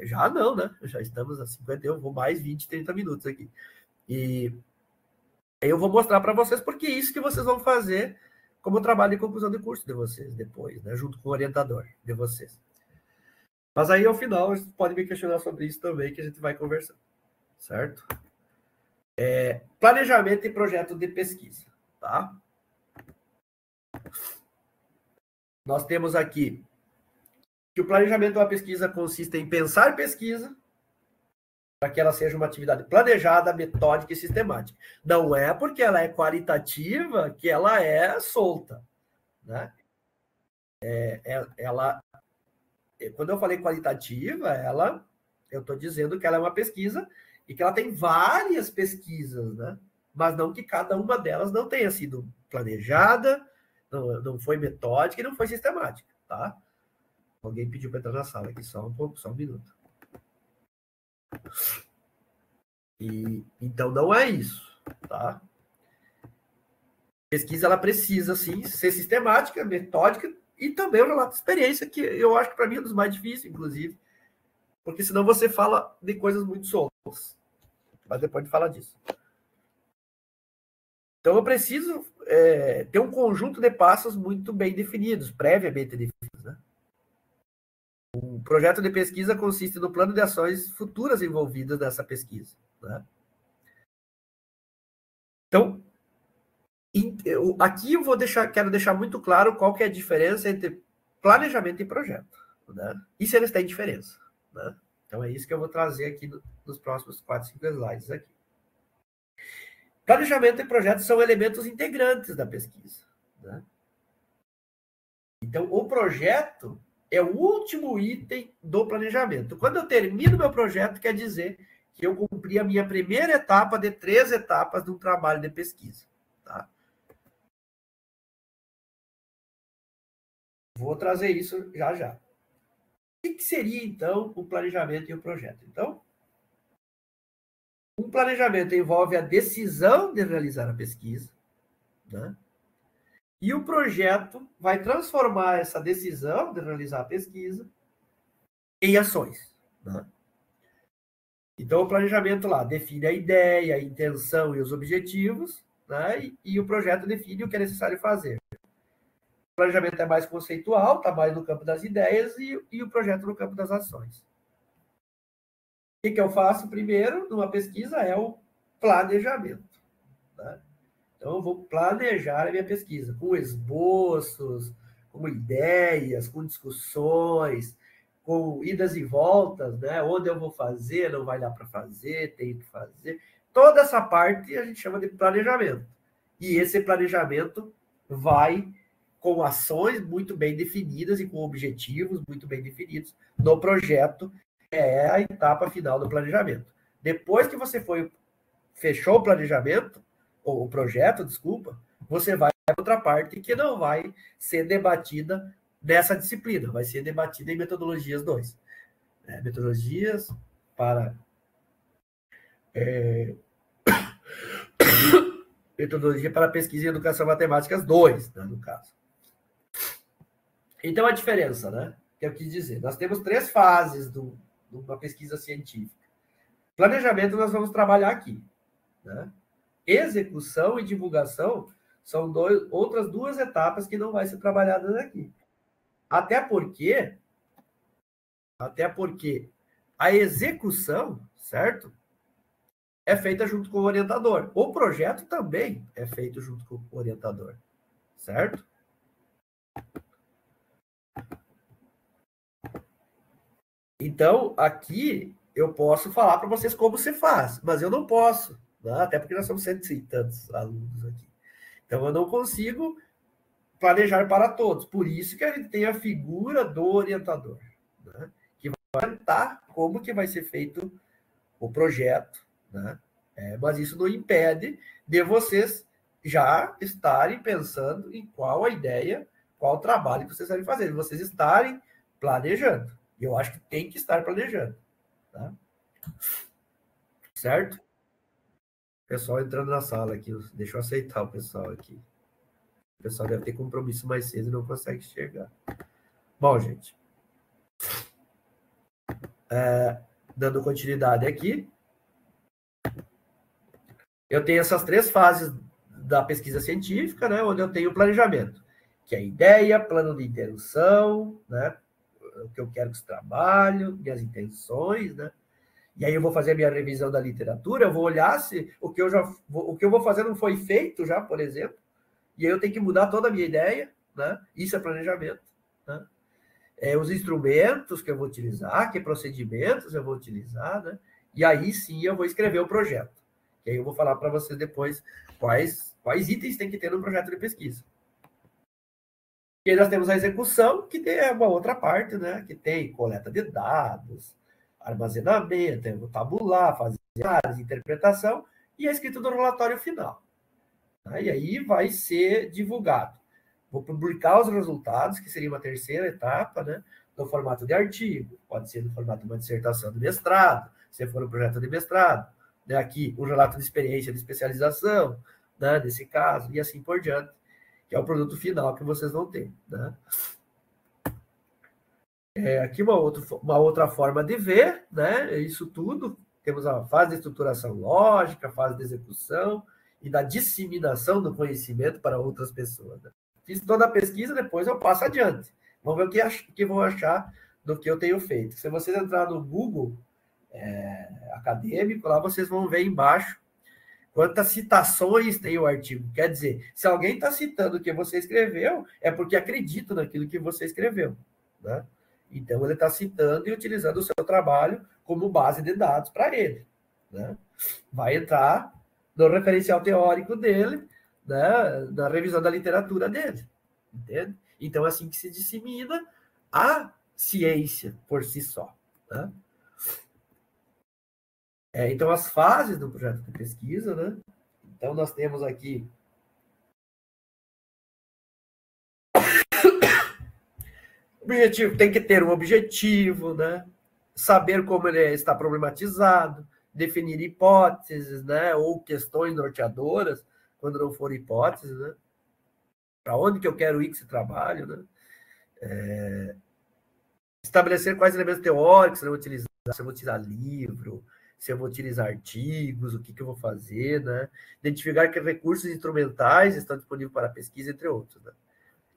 Já não, né? Já estamos a 51, vou mais 20, 30 minutos aqui. E aí eu vou mostrar para vocês porque é isso que vocês vão fazer como trabalho de conclusão de curso de vocês depois, né? Junto com o orientador de vocês. Mas aí, ao final, vocês podem me questionar sobre isso também, que a gente vai conversar. Certo? Planejamento e projeto de pesquisa, tá? Nós temos aqui que o planejamento de uma pesquisa consiste em pensar pesquisa para que ela seja uma atividade planejada, metódica e sistemática. Não é porque ela é qualitativa que ela é solta, né? Quando eu falei qualitativa, eu estou dizendo que ela é uma pesquisa e que ela tem várias pesquisas, né? Mas não que cada uma delas não tenha sido planejada, não foi metódica e não foi sistemática, tá? Alguém pediu para entrar na sala aqui, só um minuto. Então, não é isso, tá? Pesquisa, ela precisa, sim, ser sistemática, metódica e também o relato de experiência, que eu acho que para mim é um dos mais difíceis, inclusive, porque senão você fala de coisas muito soltas. Mas depois de falar disso. Então, eu preciso ter um conjunto de passos muito bem definidos, previamente definidos, né? O projeto de pesquisa consiste no plano de ações futuras envolvidas nessa pesquisa, né? Então, aqui quero deixar muito claro qual que é a diferença entre planejamento e projeto, né? E se eles têm diferença, né? Então, é isso que eu vou trazer aqui nos próximos 4, 5 slides aqui. Planejamento e projeto são elementos integrantes da pesquisa, né? Então, o projeto é o último item do planejamento. Quando eu termino meu projeto, quer dizer que eu cumpri a minha primeira etapa de 3 etapas de um trabalho de pesquisa, tá? Vou trazer isso já já. O que seria, então, o planejamento e o projeto? Então, um planejamento envolve a decisão de realizar a pesquisa, né? E o projeto vai transformar essa decisão de realizar a pesquisa em ações, né? Então, o planejamento lá define a ideia, a intenção e os objetivos, né? E o projeto define o que é necessário fazer. O planejamento é mais conceitual, está mais no campo das ideias, e o projeto no campo das ações. O que eu faço primeiro numa pesquisa é o planejamento, né? Então, eu vou planejar a minha pesquisa com esboços, com ideias, com discussões, com idas e voltas, né? Onde eu vou fazer, não vai dar para fazer, tenho que fazer. Toda essa parte a gente chama de planejamento. E esse planejamento vai com ações muito bem definidas e com objetivos muito bem definidos no projeto, que é a etapa final do planejamento. Depois que você fechou o planejamento, ou o projeto, desculpa, você vai para outra parte que não vai ser debatida nessa disciplina, vai ser debatida em metodologias 2. Metodologias para metodologia para pesquisa em educação matemáticas 2, né, no caso. Então, a diferença, né, que eu quis dizer, nós temos 3 fases de uma pesquisa científica. Planejamento nós vamos trabalhar aqui, né? Execução e divulgação são outras 2 etapas que não vai ser trabalhadas aqui. Até porque a execução, certo? É feita junto com o orientador. O projeto também é feito junto com o orientador, certo? Então, aqui eu posso falar para vocês como se faz, mas eu não posso, né? Até porque nós somos 100 e tantos alunos aqui. Então, eu não consigo planejar para todos. Por isso que a gente tem a figura do orientador, né? Que vai orientar como que vai ser feito o projeto, né? Mas isso não impede de vocês já estarem pensando em qual a ideia, qual o trabalho que vocês querem fazer, vocês estarem planejando. E eu acho que tem que estar planejando, tá? Certo? O pessoal entrando na sala aqui, deixa eu aceitar o pessoal aqui. O pessoal deve ter compromisso mais cedo e não consegue chegar. Bom, gente. Dando continuidade aqui. Eu tenho essas 3 fases da pesquisa científica, né, onde eu tenho o planejamento, que é a ideia, plano de intenção, né, o que eu quero que esse trabalho, minhas intenções, né, e aí eu vou fazer a minha revisão da literatura, eu vou olhar se o que eu vou fazer não foi feito já, por exemplo, e aí eu tenho que mudar toda a minha ideia, né, isso é planejamento, né, os instrumentos que eu vou utilizar, que procedimentos eu vou utilizar, né, e aí sim eu vou escrever o projeto. E aí eu vou falar para vocês depois quais itens tem que ter no projeto de pesquisa. E aí nós temos a execução, que é uma outra parte, né? Que tem coleta de dados, armazenamento, tabular, fazer análise, interpretação e a escrita do relatório final. E aí vai ser divulgado. Vou publicar os resultados, que seria uma terceira etapa, né? No formato de artigo, pode ser no formato de uma dissertação de mestrado, se for um projeto de mestrado. Aqui, um relato de experiência de especialização, né, nesse caso, e assim por diante, que é o produto final que vocês vão ter. Né? Aqui uma outra forma de ver, né, isso tudo. Temos a fase de estruturação lógica, a fase de execução e da disseminação do conhecimento para outras pessoas. Né? Fiz toda a pesquisa, depois eu passo adiante. Vamos ver o que vão achar do que eu tenho feito. Se vocês entrarem no Google acadêmico, lá vocês vão ver embaixo quantas citações tem o artigo. Quer dizer, se alguém está citando o que você escreveu, é porque acredita naquilo que você escreveu. Né? Então, ele está citando e utilizando o seu trabalho como base de dados para ele. Né? Vai entrar no referencial teórico dele, né? Na revisão da literatura dele. Entende? Então, é assim que se dissemina a ciência por si só. Né? Então, as fases do projeto de pesquisa, né? Então, nós temos aqui o objetivo, tem que ter um objetivo, né? Saber como ele está problematizado, definir hipóteses, né? Ou questões norteadoras, quando não for hipóteses, né? Para onde que eu quero ir com esse trabalho, né? Estabelecer quais elementos teóricos eu vou utilizar, se eu vou utilizar livro, se eu vou utilizar artigos, o que eu vou fazer, né? Identificar que recursos instrumentais estão disponíveis para pesquisa, entre outros, né?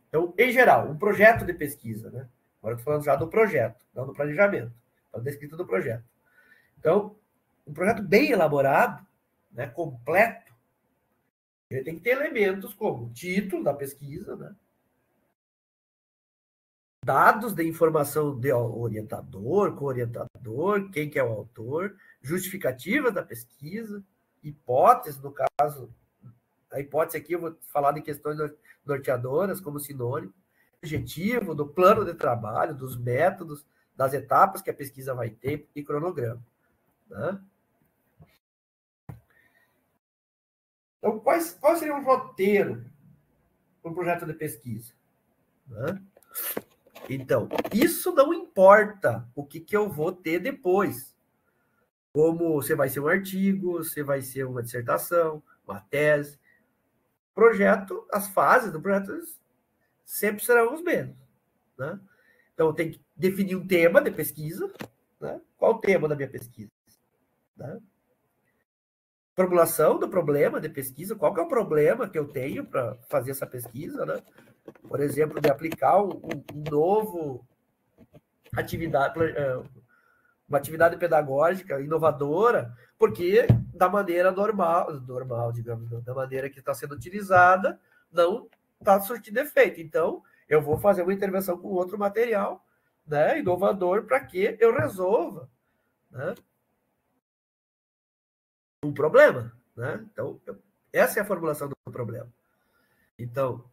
Então, em geral, um projeto de pesquisa, né? Agora eu estou falando já do projeto, não do planejamento, da descrita do projeto. Então, um projeto bem elaborado, né, completo, ele tem que ter elementos como o título da pesquisa, né? dados de informação de orientador, co-orientador, quem que é o autor, justificativa da pesquisa, hipótese, no caso, a hipótese aqui eu vou falar de questões norteadoras como sinônimo, objetivo, do plano de trabalho, dos métodos, das etapas que a pesquisa vai ter e cronograma. Né? Então, qual seria um roteiro para um projeto de pesquisa? Né? Então, isso não importa o que eu vou ter depois. Como você vai ser um artigo, você vai ser uma dissertação, uma tese. Projeto, as fases do projeto sempre serão os mesmos. Né? Então, tem que definir um tema de pesquisa. Né? Qual o tema da minha pesquisa? Né? Formulação do problema de pesquisa. Qual que é o problema que eu tenho para fazer essa pesquisa? Né? Por exemplo, de aplicar um novo uma atividade pedagógica inovadora, porque da maneira normal, digamos, da maneira que está sendo utilizada, não está surtindo efeito. Então, eu vou fazer uma intervenção com outro material, né, inovador, para que eu resolva, né, um problema. Né? Então, essa é a formulação do problema. Então,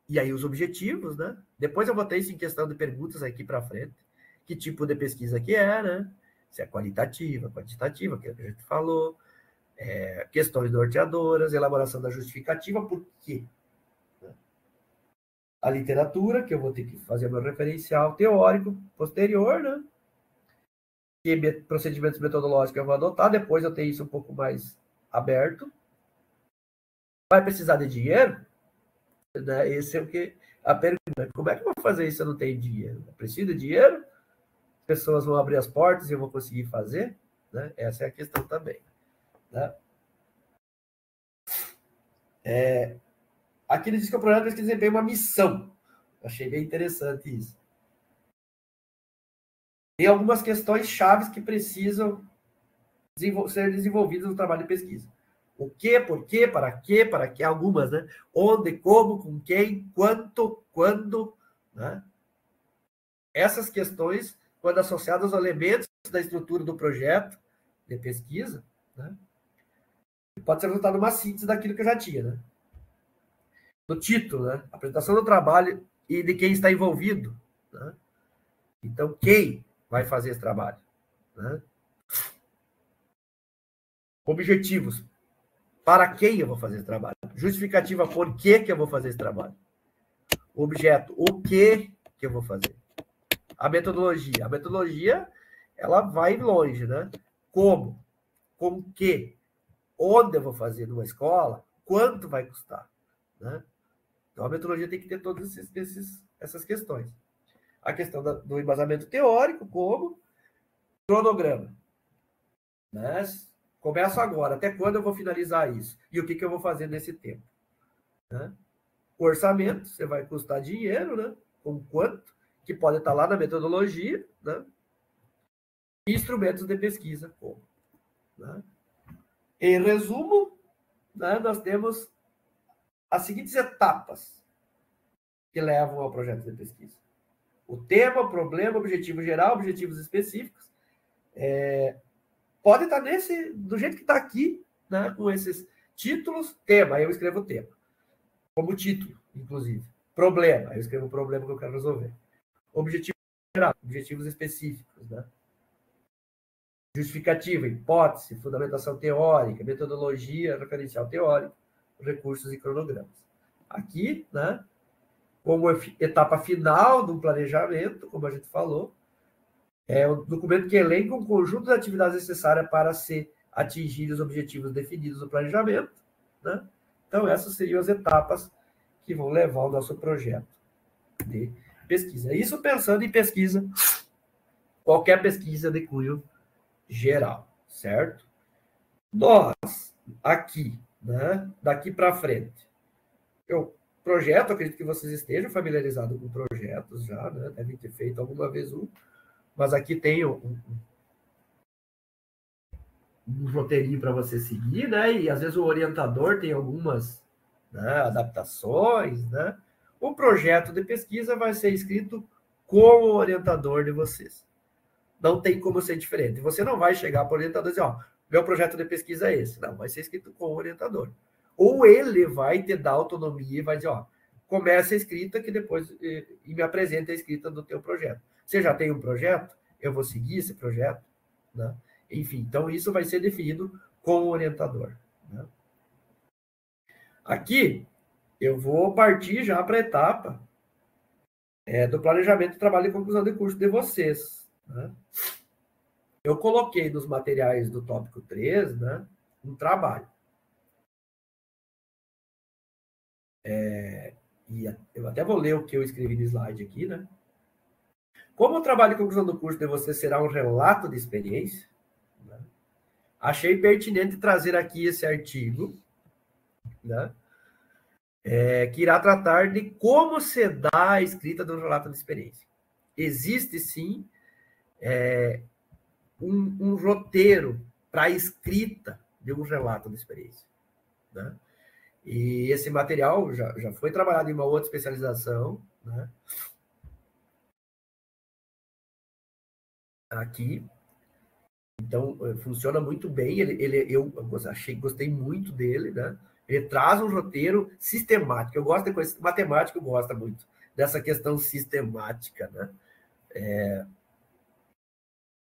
e aí os objetivos, né? Depois eu vou ter isso em questão de perguntas aqui para frente. Que tipo de pesquisa que é, né? Se é qualitativa, quantitativa, que a gente falou. Questões norteadoras, elaboração da justificativa, por quê? A literatura, que eu vou ter que fazer meu referencial teórico posterior, né? Que procedimentos metodológicos eu vou adotar, depois eu tenho isso um pouco mais aberto. Vai precisar de dinheiro? Né? Esse é o que a pergunta. Como é que eu vou fazer isso se eu não tenho dinheiro? Eu preciso de dinheiro? As pessoas vão abrir as portas e eu vou conseguir fazer? Né? Essa é a questão também. Né? Aqui ele diz que o projeto pesquisa desempenha uma missão. Achei bem interessante isso. Tem algumas questões chaves que precisam ser desenvolvidas no trabalho de pesquisa. O que, por quê, para quê, algumas, né? Onde, como, com quem, quanto, quando, né? Essas questões, quando associadas aos elementos da estrutura do projeto de pesquisa, né? Pode ser resultado de uma síntese daquilo que eu já tinha, né? No título, né? Apresentação do trabalho e de quem está envolvido, né? Então, quem vai fazer esse trabalho? Né? Objetivos. Para quem eu vou fazer esse trabalho? Justificativa, por que eu vou fazer esse trabalho? Objeto, o que eu vou fazer? A metodologia. A metodologia, ela vai longe, né? Como? Com que? Onde eu vou fazer? Numa escola? Quanto vai custar? Né? Então, a metodologia tem que ter todas essas questões. A questão do embasamento teórico, como? Cronograma. Né? Começo agora, até quando eu vou finalizar isso? E o que eu vou fazer nesse tempo? Né? O orçamento, você vai custar dinheiro, né? Com quanto? Que pode estar lá na metodologia, né? E instrumentos de pesquisa, como? Né? Em resumo, né, nós temos as seguintes etapas que levam ao projeto de pesquisa. O tema, problema, objetivo geral, objetivos específicos. Pode estar do jeito que está aqui, né, com esses títulos, tema, aí eu escrevo o tema. Como título, inclusive. Problema, aí eu escrevo o problema que eu quero resolver. Objetivo geral, objetivos específicos, né? Justificativa, hipótese, fundamentação teórica, metodologia, referencial teórico, recursos e cronogramas. Aqui, né, como etapa final do planejamento, como a gente falou, é o documento que elenca um conjunto de atividades necessárias para se atingir os objetivos definidos no planejamento. Né? Então, essas seriam as etapas que vão levar o nosso projeto de pesquisa. Isso pensando em pesquisa, qualquer pesquisa de cunho geral, certo? Nós, aqui, né, daqui para frente, projeto, acredito que vocês estejam familiarizados com projetos já, né? Devem ter feito alguma vez mas aqui tem um roteirinho para você seguir, né? E às vezes o orientador tem algumas, né, adaptações, né? O projeto de pesquisa vai ser escrito como orientador de vocês. Não tem como ser diferente. Você não vai chegar para o orientador e dizer, ó, meu projeto de pesquisa é esse. Não, vai ser escrito com o orientador. Ou ele vai te dar autonomia e vai dizer, ó, começa a escrita que depois e me apresenta a escrita do teu projeto. Você já tem um projeto? Eu vou seguir esse projeto, né? Enfim, então isso vai ser definido com o orientador, né? Aqui, eu vou partir já para a etapa do planejamento de trabalho e conclusão de curso de vocês, né? Eu coloquei nos materiais do tópico 3, né, um trabalho. E eu até vou ler o que eu escrevi no slide aqui, né? Como o trabalho de conclusão do curso de vocês será um relato de experiência, né, achei pertinente trazer aqui esse artigo, né, que irá tratar de como se dá a escrita do relato de experiência. Existe, sim, um roteiro para a escrita de um relato de experiência, né? E esse material já foi trabalhado em uma outra especialização, né? Aqui. Então, funciona muito bem. Eu gostei muito dele, né? Ele traz um roteiro sistemático. Eu gosto de coisa matemática, gosta muito dessa questão sistemática, né?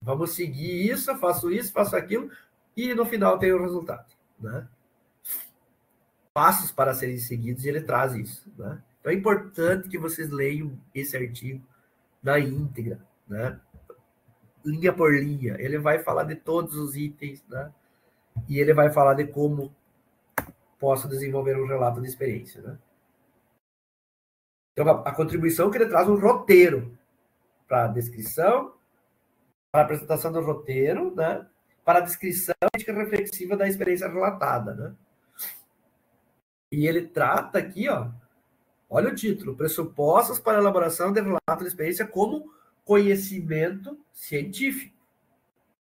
Vamos seguir isso, faço aquilo, e no final tem o resultado, né? Passos para serem seguidos, e ele traz isso, né? Então é importante que vocês leiam esse artigo na íntegra, né? Linha por linha. Ele vai falar de todos os itens, né? E ele vai falar de como posso desenvolver um relato de experiência, né? Então, a contribuição que ele traz um roteiro para a descrição, para a apresentação do roteiro, né? Para a descrição reflexiva da experiência relatada, né? E ele trata aqui, ó, olha o título, pressupostos para a elaboração de relato de experiência como conhecimento científico,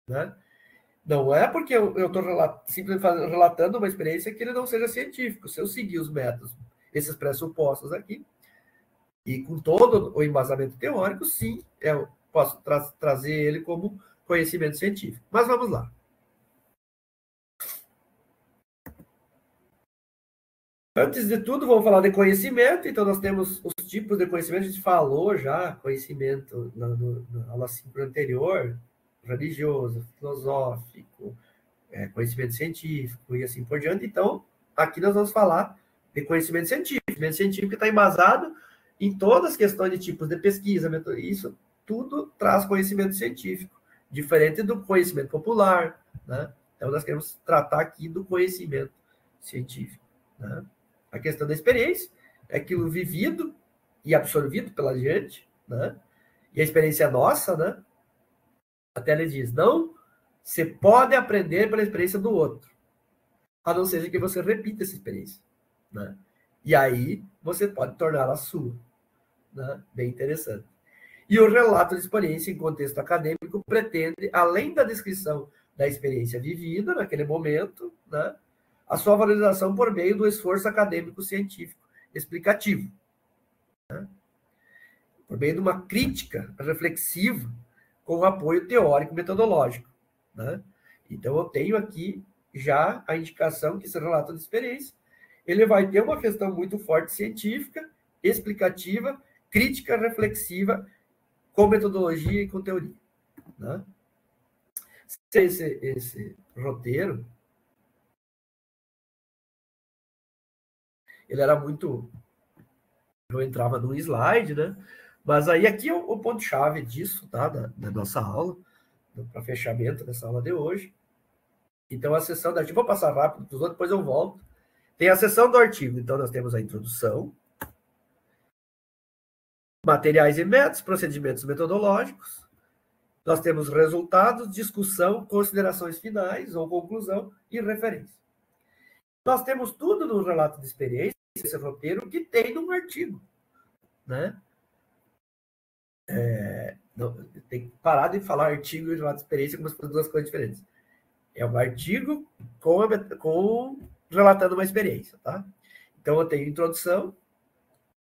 né? Não é porque eu estou simplesmente relatando uma experiência que ele não seja científico. Se eu seguir os métodos, esses pressupostos aqui, e com todo o embasamento teórico, sim, eu posso trazer ele como conhecimento científico. Mas vamos lá. Antes de tudo, vamos falar de conhecimento. Então, nós temos os tipos de conhecimento. A gente falou já, conhecimento na aula 5 anterior, religioso, filosófico, conhecimento científico e assim por diante. Então, aqui nós vamos falar de conhecimento científico. Conhecimento científico está embasado em todas as questões de tipos de pesquisa, isso tudo traz conhecimento científico, diferente do conhecimento popular, né? Então, nós queremos tratar aqui do conhecimento científico, né? A questão da experiência é aquilo vivido e absorvido pela gente, né? E a experiência nossa, né? Até ele diz, não se pode aprender pela experiência do outro, a não ser que você repita essa experiência, né? E aí você pode torná-la sua, né? Bem interessante. E o relato de experiência em contexto acadêmico pretende, além da descrição da experiência vivida naquele momento, né, a sua valorização por meio do esforço acadêmico científico explicativo, né? Por meio de uma crítica reflexiva com apoio teórico metodológico, né? Então, eu tenho aqui já a indicação que esse relato de experiência ele vai ter uma questão muito forte científica, explicativa, crítica reflexiva, com metodologia e com teoria, né? Esse roteiro, ele era muito... Eu entrava num slide, né? Mas aí aqui é o ponto-chave disso, tá? Da nossa aula, para fechamento dessa aula de hoje. Então, a sessão do artigo, vou passar rápido para os outros, depois eu volto. Tem a sessão do artigo, então nós temos a introdução, materiais e métodos, procedimentos metodológicos, nós temos resultados, discussão, considerações finais ou conclusão e referência. Nós temos tudo no relato de experiência, esse roteiro, que tem num artigo, né? Tem que parar de falar artigo e relato de experiência como se fossem duas coisas diferentes. É um artigo relatando uma experiência, tá? Então, eu tenho introdução.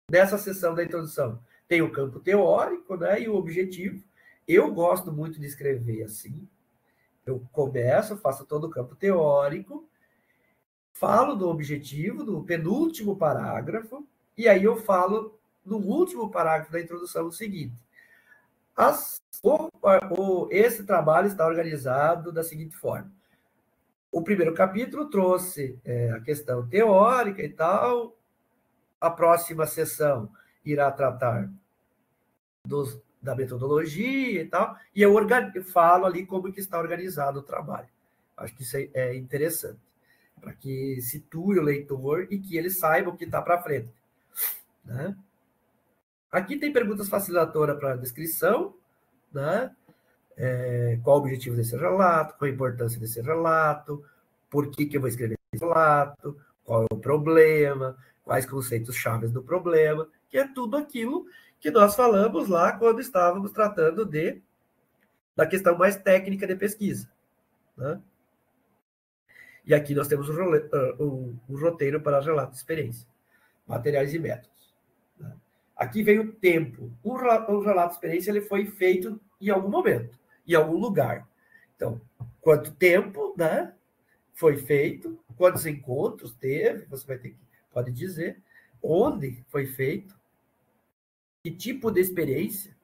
Nessa sessão da introdução, tem o campo teórico, né, e o objetivo. Eu gosto muito de escrever assim. Eu começo, faço todo o campo teórico, falo do objetivo, do penúltimo parágrafo, e aí eu falo no último parágrafo da introdução o seguinte. Esse trabalho está organizado da seguinte forma. O primeiro capítulo trouxe a questão teórica e tal. A próxima sessão irá tratar da metodologia e tal. E eu falo ali como que está organizado o trabalho. Acho que isso é interessante, para que situe o leitor e que ele saiba o que está para frente. Né? Aqui tem perguntas facilitadoras para a descrição, né? Qual o objetivo desse relato, qual a importância desse relato, por que eu vou escrever esse relato, qual é o problema, quais conceitos chaves do problema, que é tudo aquilo que nós falamos lá quando estávamos tratando da questão mais técnica de pesquisa. Né? E aqui nós temos um roteiro para relato de experiência, materiais e métodos. Né? Aqui vem o tempo. O relato de experiência ele foi feito em algum momento, em algum lugar. Então, quanto tempo, né, foi feito, quantos encontros teve, você pode dizer, onde foi feito, que tipo de experiência,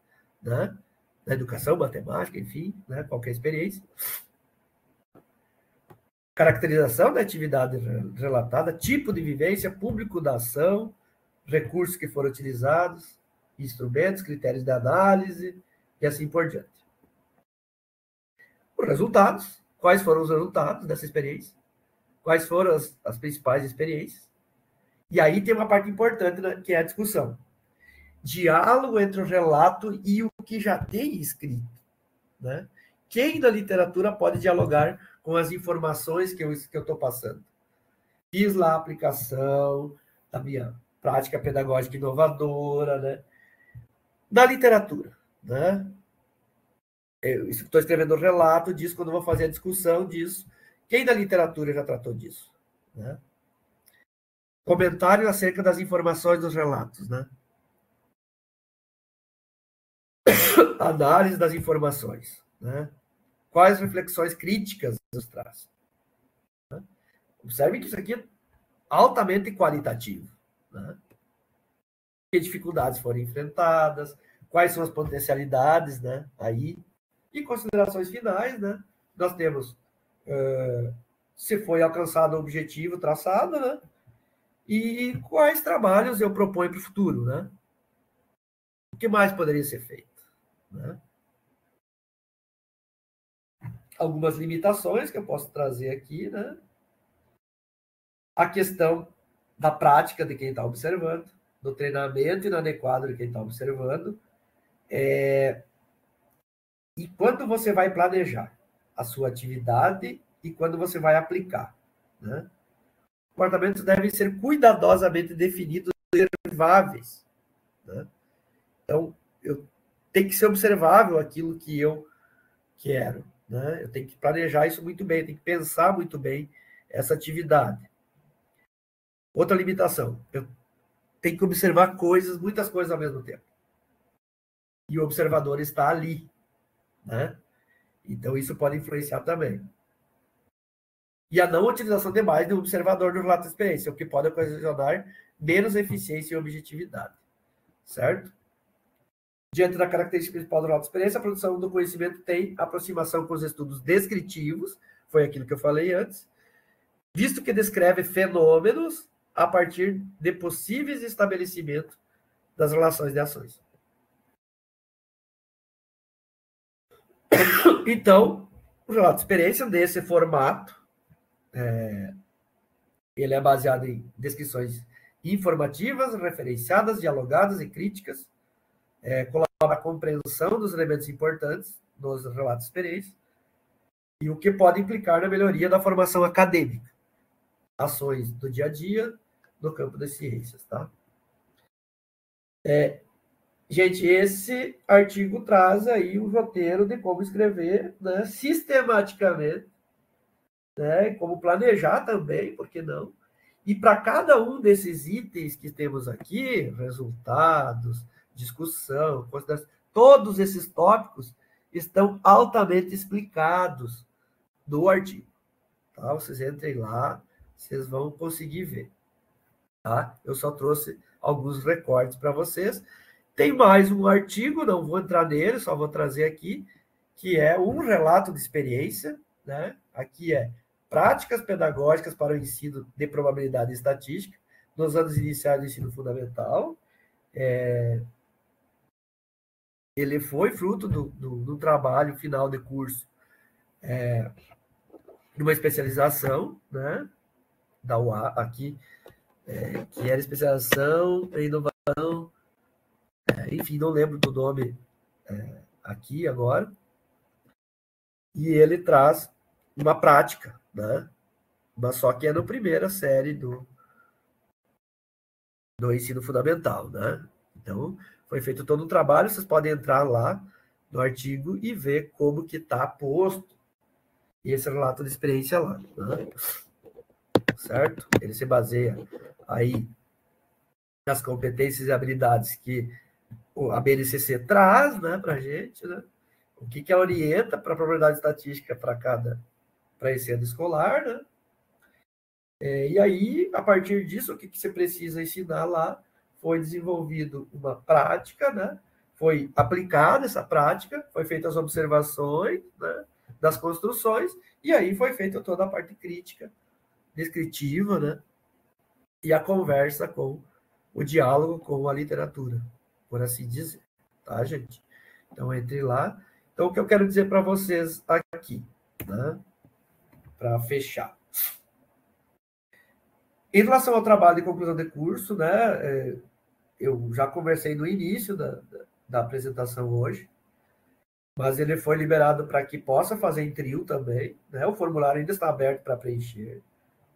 né, na educação, matemática, enfim, né, qualquer experiência. Caracterização da atividade relatada, tipo de vivência, público da ação, recursos que foram utilizados, instrumentos, critérios de análise e assim por diante. Os resultados, quais foram os resultados dessa experiência, quais foram as principais experiências. E aí tem uma parte importante, né, que é a discussão. Diálogo entre o relato e o que já tem escrito. Né? Quem da literatura pode dialogar com as informações que eu estou passando? Fiz lá a aplicação da minha prática pedagógica inovadora, né? Da literatura. Né? Eu estou escrevendo um relato disso, quando vou fazer a discussão disso. Quem da literatura já tratou disso? Né? Comentário acerca das informações dos relatos. Né? Análise das informações. Né? Quais reflexões críticas nos traz? Né? Observe que isso aqui é altamente qualitativo. Né? Que dificuldades foram enfrentadas, quais são as potencialidades, né? Aí. E considerações finais, né? Nós temos se foi alcançado o objetivo traçado, né? E quais trabalhos eu proponho para o futuro, né? O que mais poderia ser feito? Né? Algumas limitações que eu posso trazer aqui, né? A questão da prática de quem está observando, do treinamento inadequado de quem está observando, e quando você vai planejar a sua atividade e quando você vai aplicar. Né? Comportamentos devem ser cuidadosamente definidos e observáveis. Né? Então, tem que ser observável aquilo que eu quero. Né? Eu tenho que planejar isso muito bem, tenho que pensar muito bem essa atividade. Outra limitação, eu tenho que observar muitas coisas ao mesmo tempo. E o observador está ali. Né? Então, isso pode influenciar também. E a não utilização demais do observador do relato de experiência, o que pode ocasionar menos eficiência e objetividade. Certo? Diante da característica principal do relato de experiência, a produção do conhecimento tem aproximação com os estudos descritivos, foi aquilo que eu falei antes, visto que descreve fenômenos a partir de possíveis estabelecimentos das relações de ações. Então, o relato de experiência desse formato, ele é baseado em descrições informativas, referenciadas, dialogadas e críticas, colabora a compreensão dos elementos importantes nos relatos de experiência e o que pode implicar na melhoria da formação acadêmica, ações do dia a dia no campo das ciências. Tá? Gente, esse artigo traz aí um roteiro de como escrever, né, sistematicamente, né, como planejar também, por que não? E para cada um desses itens que temos aqui, resultados, discussão, consideração. Todos esses tópicos estão altamente explicados no artigo. Tá? Vocês entrem lá, vocês vão conseguir ver. Tá? Eu só trouxe alguns recortes para vocês. Tem mais um artigo, não vou entrar nele, só vou trazer aqui, que é um relato de experiência, né? Aqui é práticas pedagógicas para o ensino de probabilidade e estatística nos anos iniciais do ensino fundamental. Ele foi fruto do trabalho final de curso de uma especialização, né? Da UA, aqui, que era especialização em inovação, enfim, não lembro do nome aqui agora, e ele traz uma prática, né? Mas só que é na primeira série do ensino fundamental, né? Então, foi feito todo um trabalho, vocês podem entrar lá no artigo e ver como que está posto esse relato de experiência lá, né? Certo? Ele se baseia aí nas competências e habilidades que a BNCC traz, né, para a gente, né? O que ela orienta para a probabilidade estatística para esse ano escolar, né? E aí, a partir disso, o que você precisa ensinar lá? Foi desenvolvido uma prática, né? Foi aplicada essa prática, foi feitas as observações, né, das construções, e aí foi feita toda a parte crítica, descritiva, né? E a conversa o diálogo com a literatura, por assim dizer, tá, gente? Então, entre lá. Então, o que eu quero dizer para vocês aqui, né? Para fechar. Em relação ao trabalho de conclusão de curso, né? Eu já conversei no início da apresentação hoje, mas ele foi liberado para que possa fazer em trio também, né? O formulário ainda está aberto para preencher,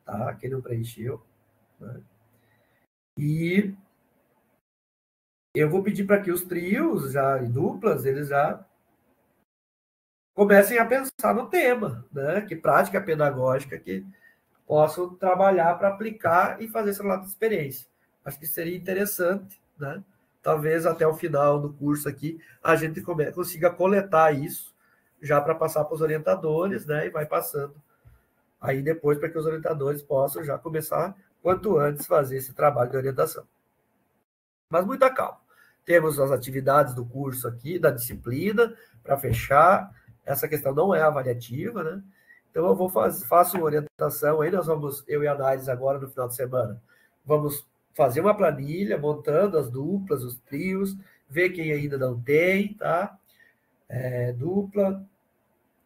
tá? Quem não preencheu, né? E eu vou pedir para que os trios já e duplas, eles já comecem a pensar no tema, né? Que prática pedagógica que possam trabalhar para aplicar e fazer esse relato de experiência. Acho que seria interessante, né? Talvez até o final do curso aqui a gente consiga coletar isso já para passar para os orientadores, né? E vai passando aí depois para que os orientadores possam já começar quanto antes fazer esse trabalho de orientação. Mas muita calma. Temos as atividades do curso aqui, da disciplina, para fechar. Essa questão não é avaliativa, né? Então, eu faço uma orientação aí, eu e a Naires agora no final de semana, vamos fazer uma planilha, montando as duplas, os trios, ver quem ainda não tem, tá? Dupla.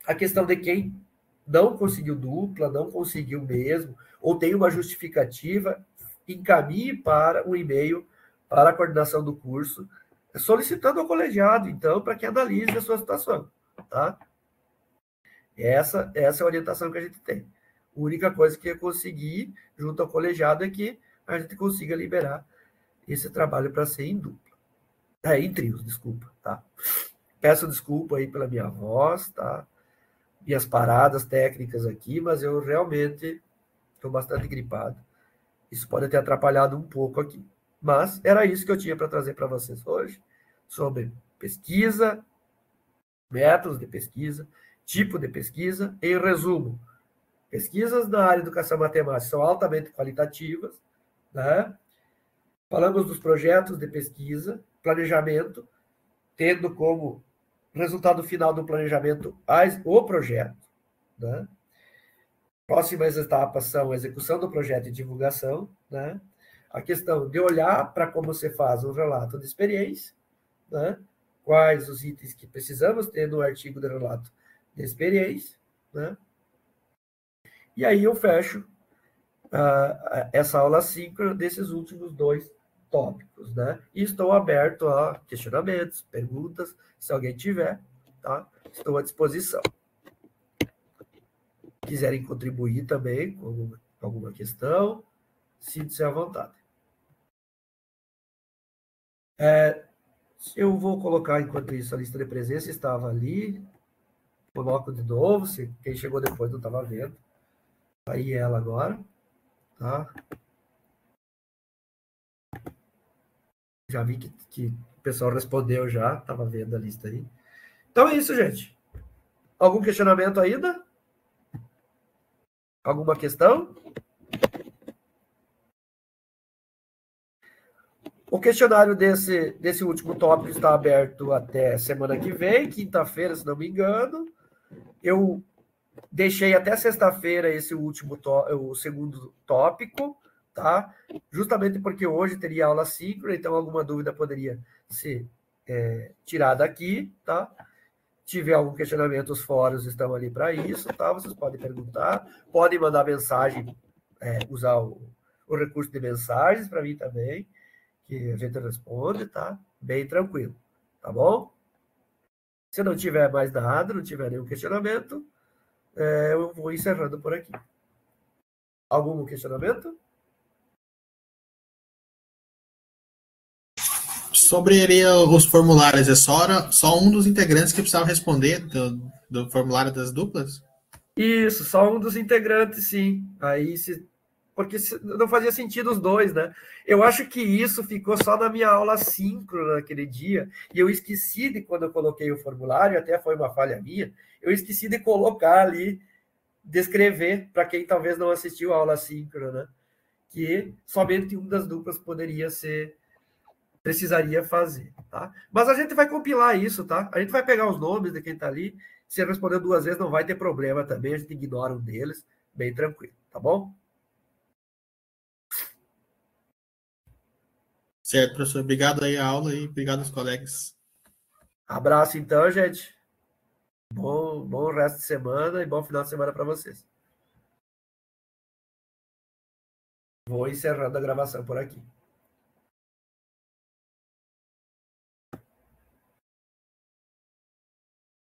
A questão de quem não conseguiu dupla, não conseguiu mesmo, ou tem uma justificativa, encaminhe para um e-mail para a coordenação do curso, solicitando ao colegiado, então, para que analise a sua situação, tá? Essa é a orientação que a gente tem. A única coisa que eu consegui, junto ao colegiado, é que a gente consiga liberar esse trabalho para ser em dupla. Em trios, desculpa, tá? Peço desculpa aí pela minha voz, tá? Minhas paradas técnicas aqui, mas eu realmente estou bastante gripado. Isso pode ter atrapalhado um pouco aqui. Mas era isso que eu tinha para trazer para vocês hoje, sobre pesquisa, métodos de pesquisa, tipo de pesquisa. Em resumo, pesquisas na área de educação matemática são altamente qualitativas, né? Falamos dos projetos de pesquisa, planejamento, tendo como resultado final do planejamento o projeto, né? Próximas etapas são a execução do projeto e divulgação, né? A questão de olhar para como você faz um relato de experiência, né? Quais os itens que precisamos ter no artigo de relato de experiência, né? E aí eu fecho essa aula síncrona desses últimos 2 tópicos, né? E estou aberto a questionamentos, perguntas, se alguém tiver, tá? Estou à disposição. Quiserem contribuir também com alguma questão, sinta-se à vontade. Eu vou colocar, enquanto isso, a lista de presença estava ali. Coloco de novo, se quem chegou depois não estava vendo. Aí ela agora, tá? Já vi que pessoal respondeu já, estava vendo a lista aí. Então é isso, gente. Algum questionamento ainda? Alguma questão? O questionário desse último tópico está aberto até semana que vem, quinta-feira, se não me engano. Eu deixei até sexta-feira esse último, o segundo tópico, tá? Justamente porque hoje teria aula síncrona, então alguma dúvida poderia ser tirada aqui, tá? Se tiver algum questionamento, os fóruns estão ali para isso, tá? Vocês podem perguntar, podem mandar mensagem, usar o recurso de mensagens para mim também, que a gente responde, tá? Bem tranquilo, tá bom? Se não tiver mais nada, não tiver nenhum questionamento, eu vou encerrando por aqui. Algum questionamento? Sobre os formulários, é só um dos integrantes que precisava responder do formulário das duplas? Isso, só um dos integrantes, sim. Aí, porque não fazia sentido os dois, né? Eu acho que isso ficou só na minha aula síncrona naquele dia, e eu esqueci de, quando eu coloquei o formulário, até foi uma falha minha, eu esqueci de colocar ali, descrever, para quem talvez não assistiu a aula síncrona, né? Que somente um das duplas precisaria fazer, tá? Mas a gente vai compilar isso, tá? A gente vai pegar os nomes de quem tá ali. Se responder 2 vezes, não vai ter problema também. A gente ignora um deles, bem tranquilo, tá bom? Certo, professor. Obrigado aí a aula e obrigado aos colegas. Abraço então, gente. Bom resto de semana e bom final de semana para vocês. Vou encerrando a gravação por aqui.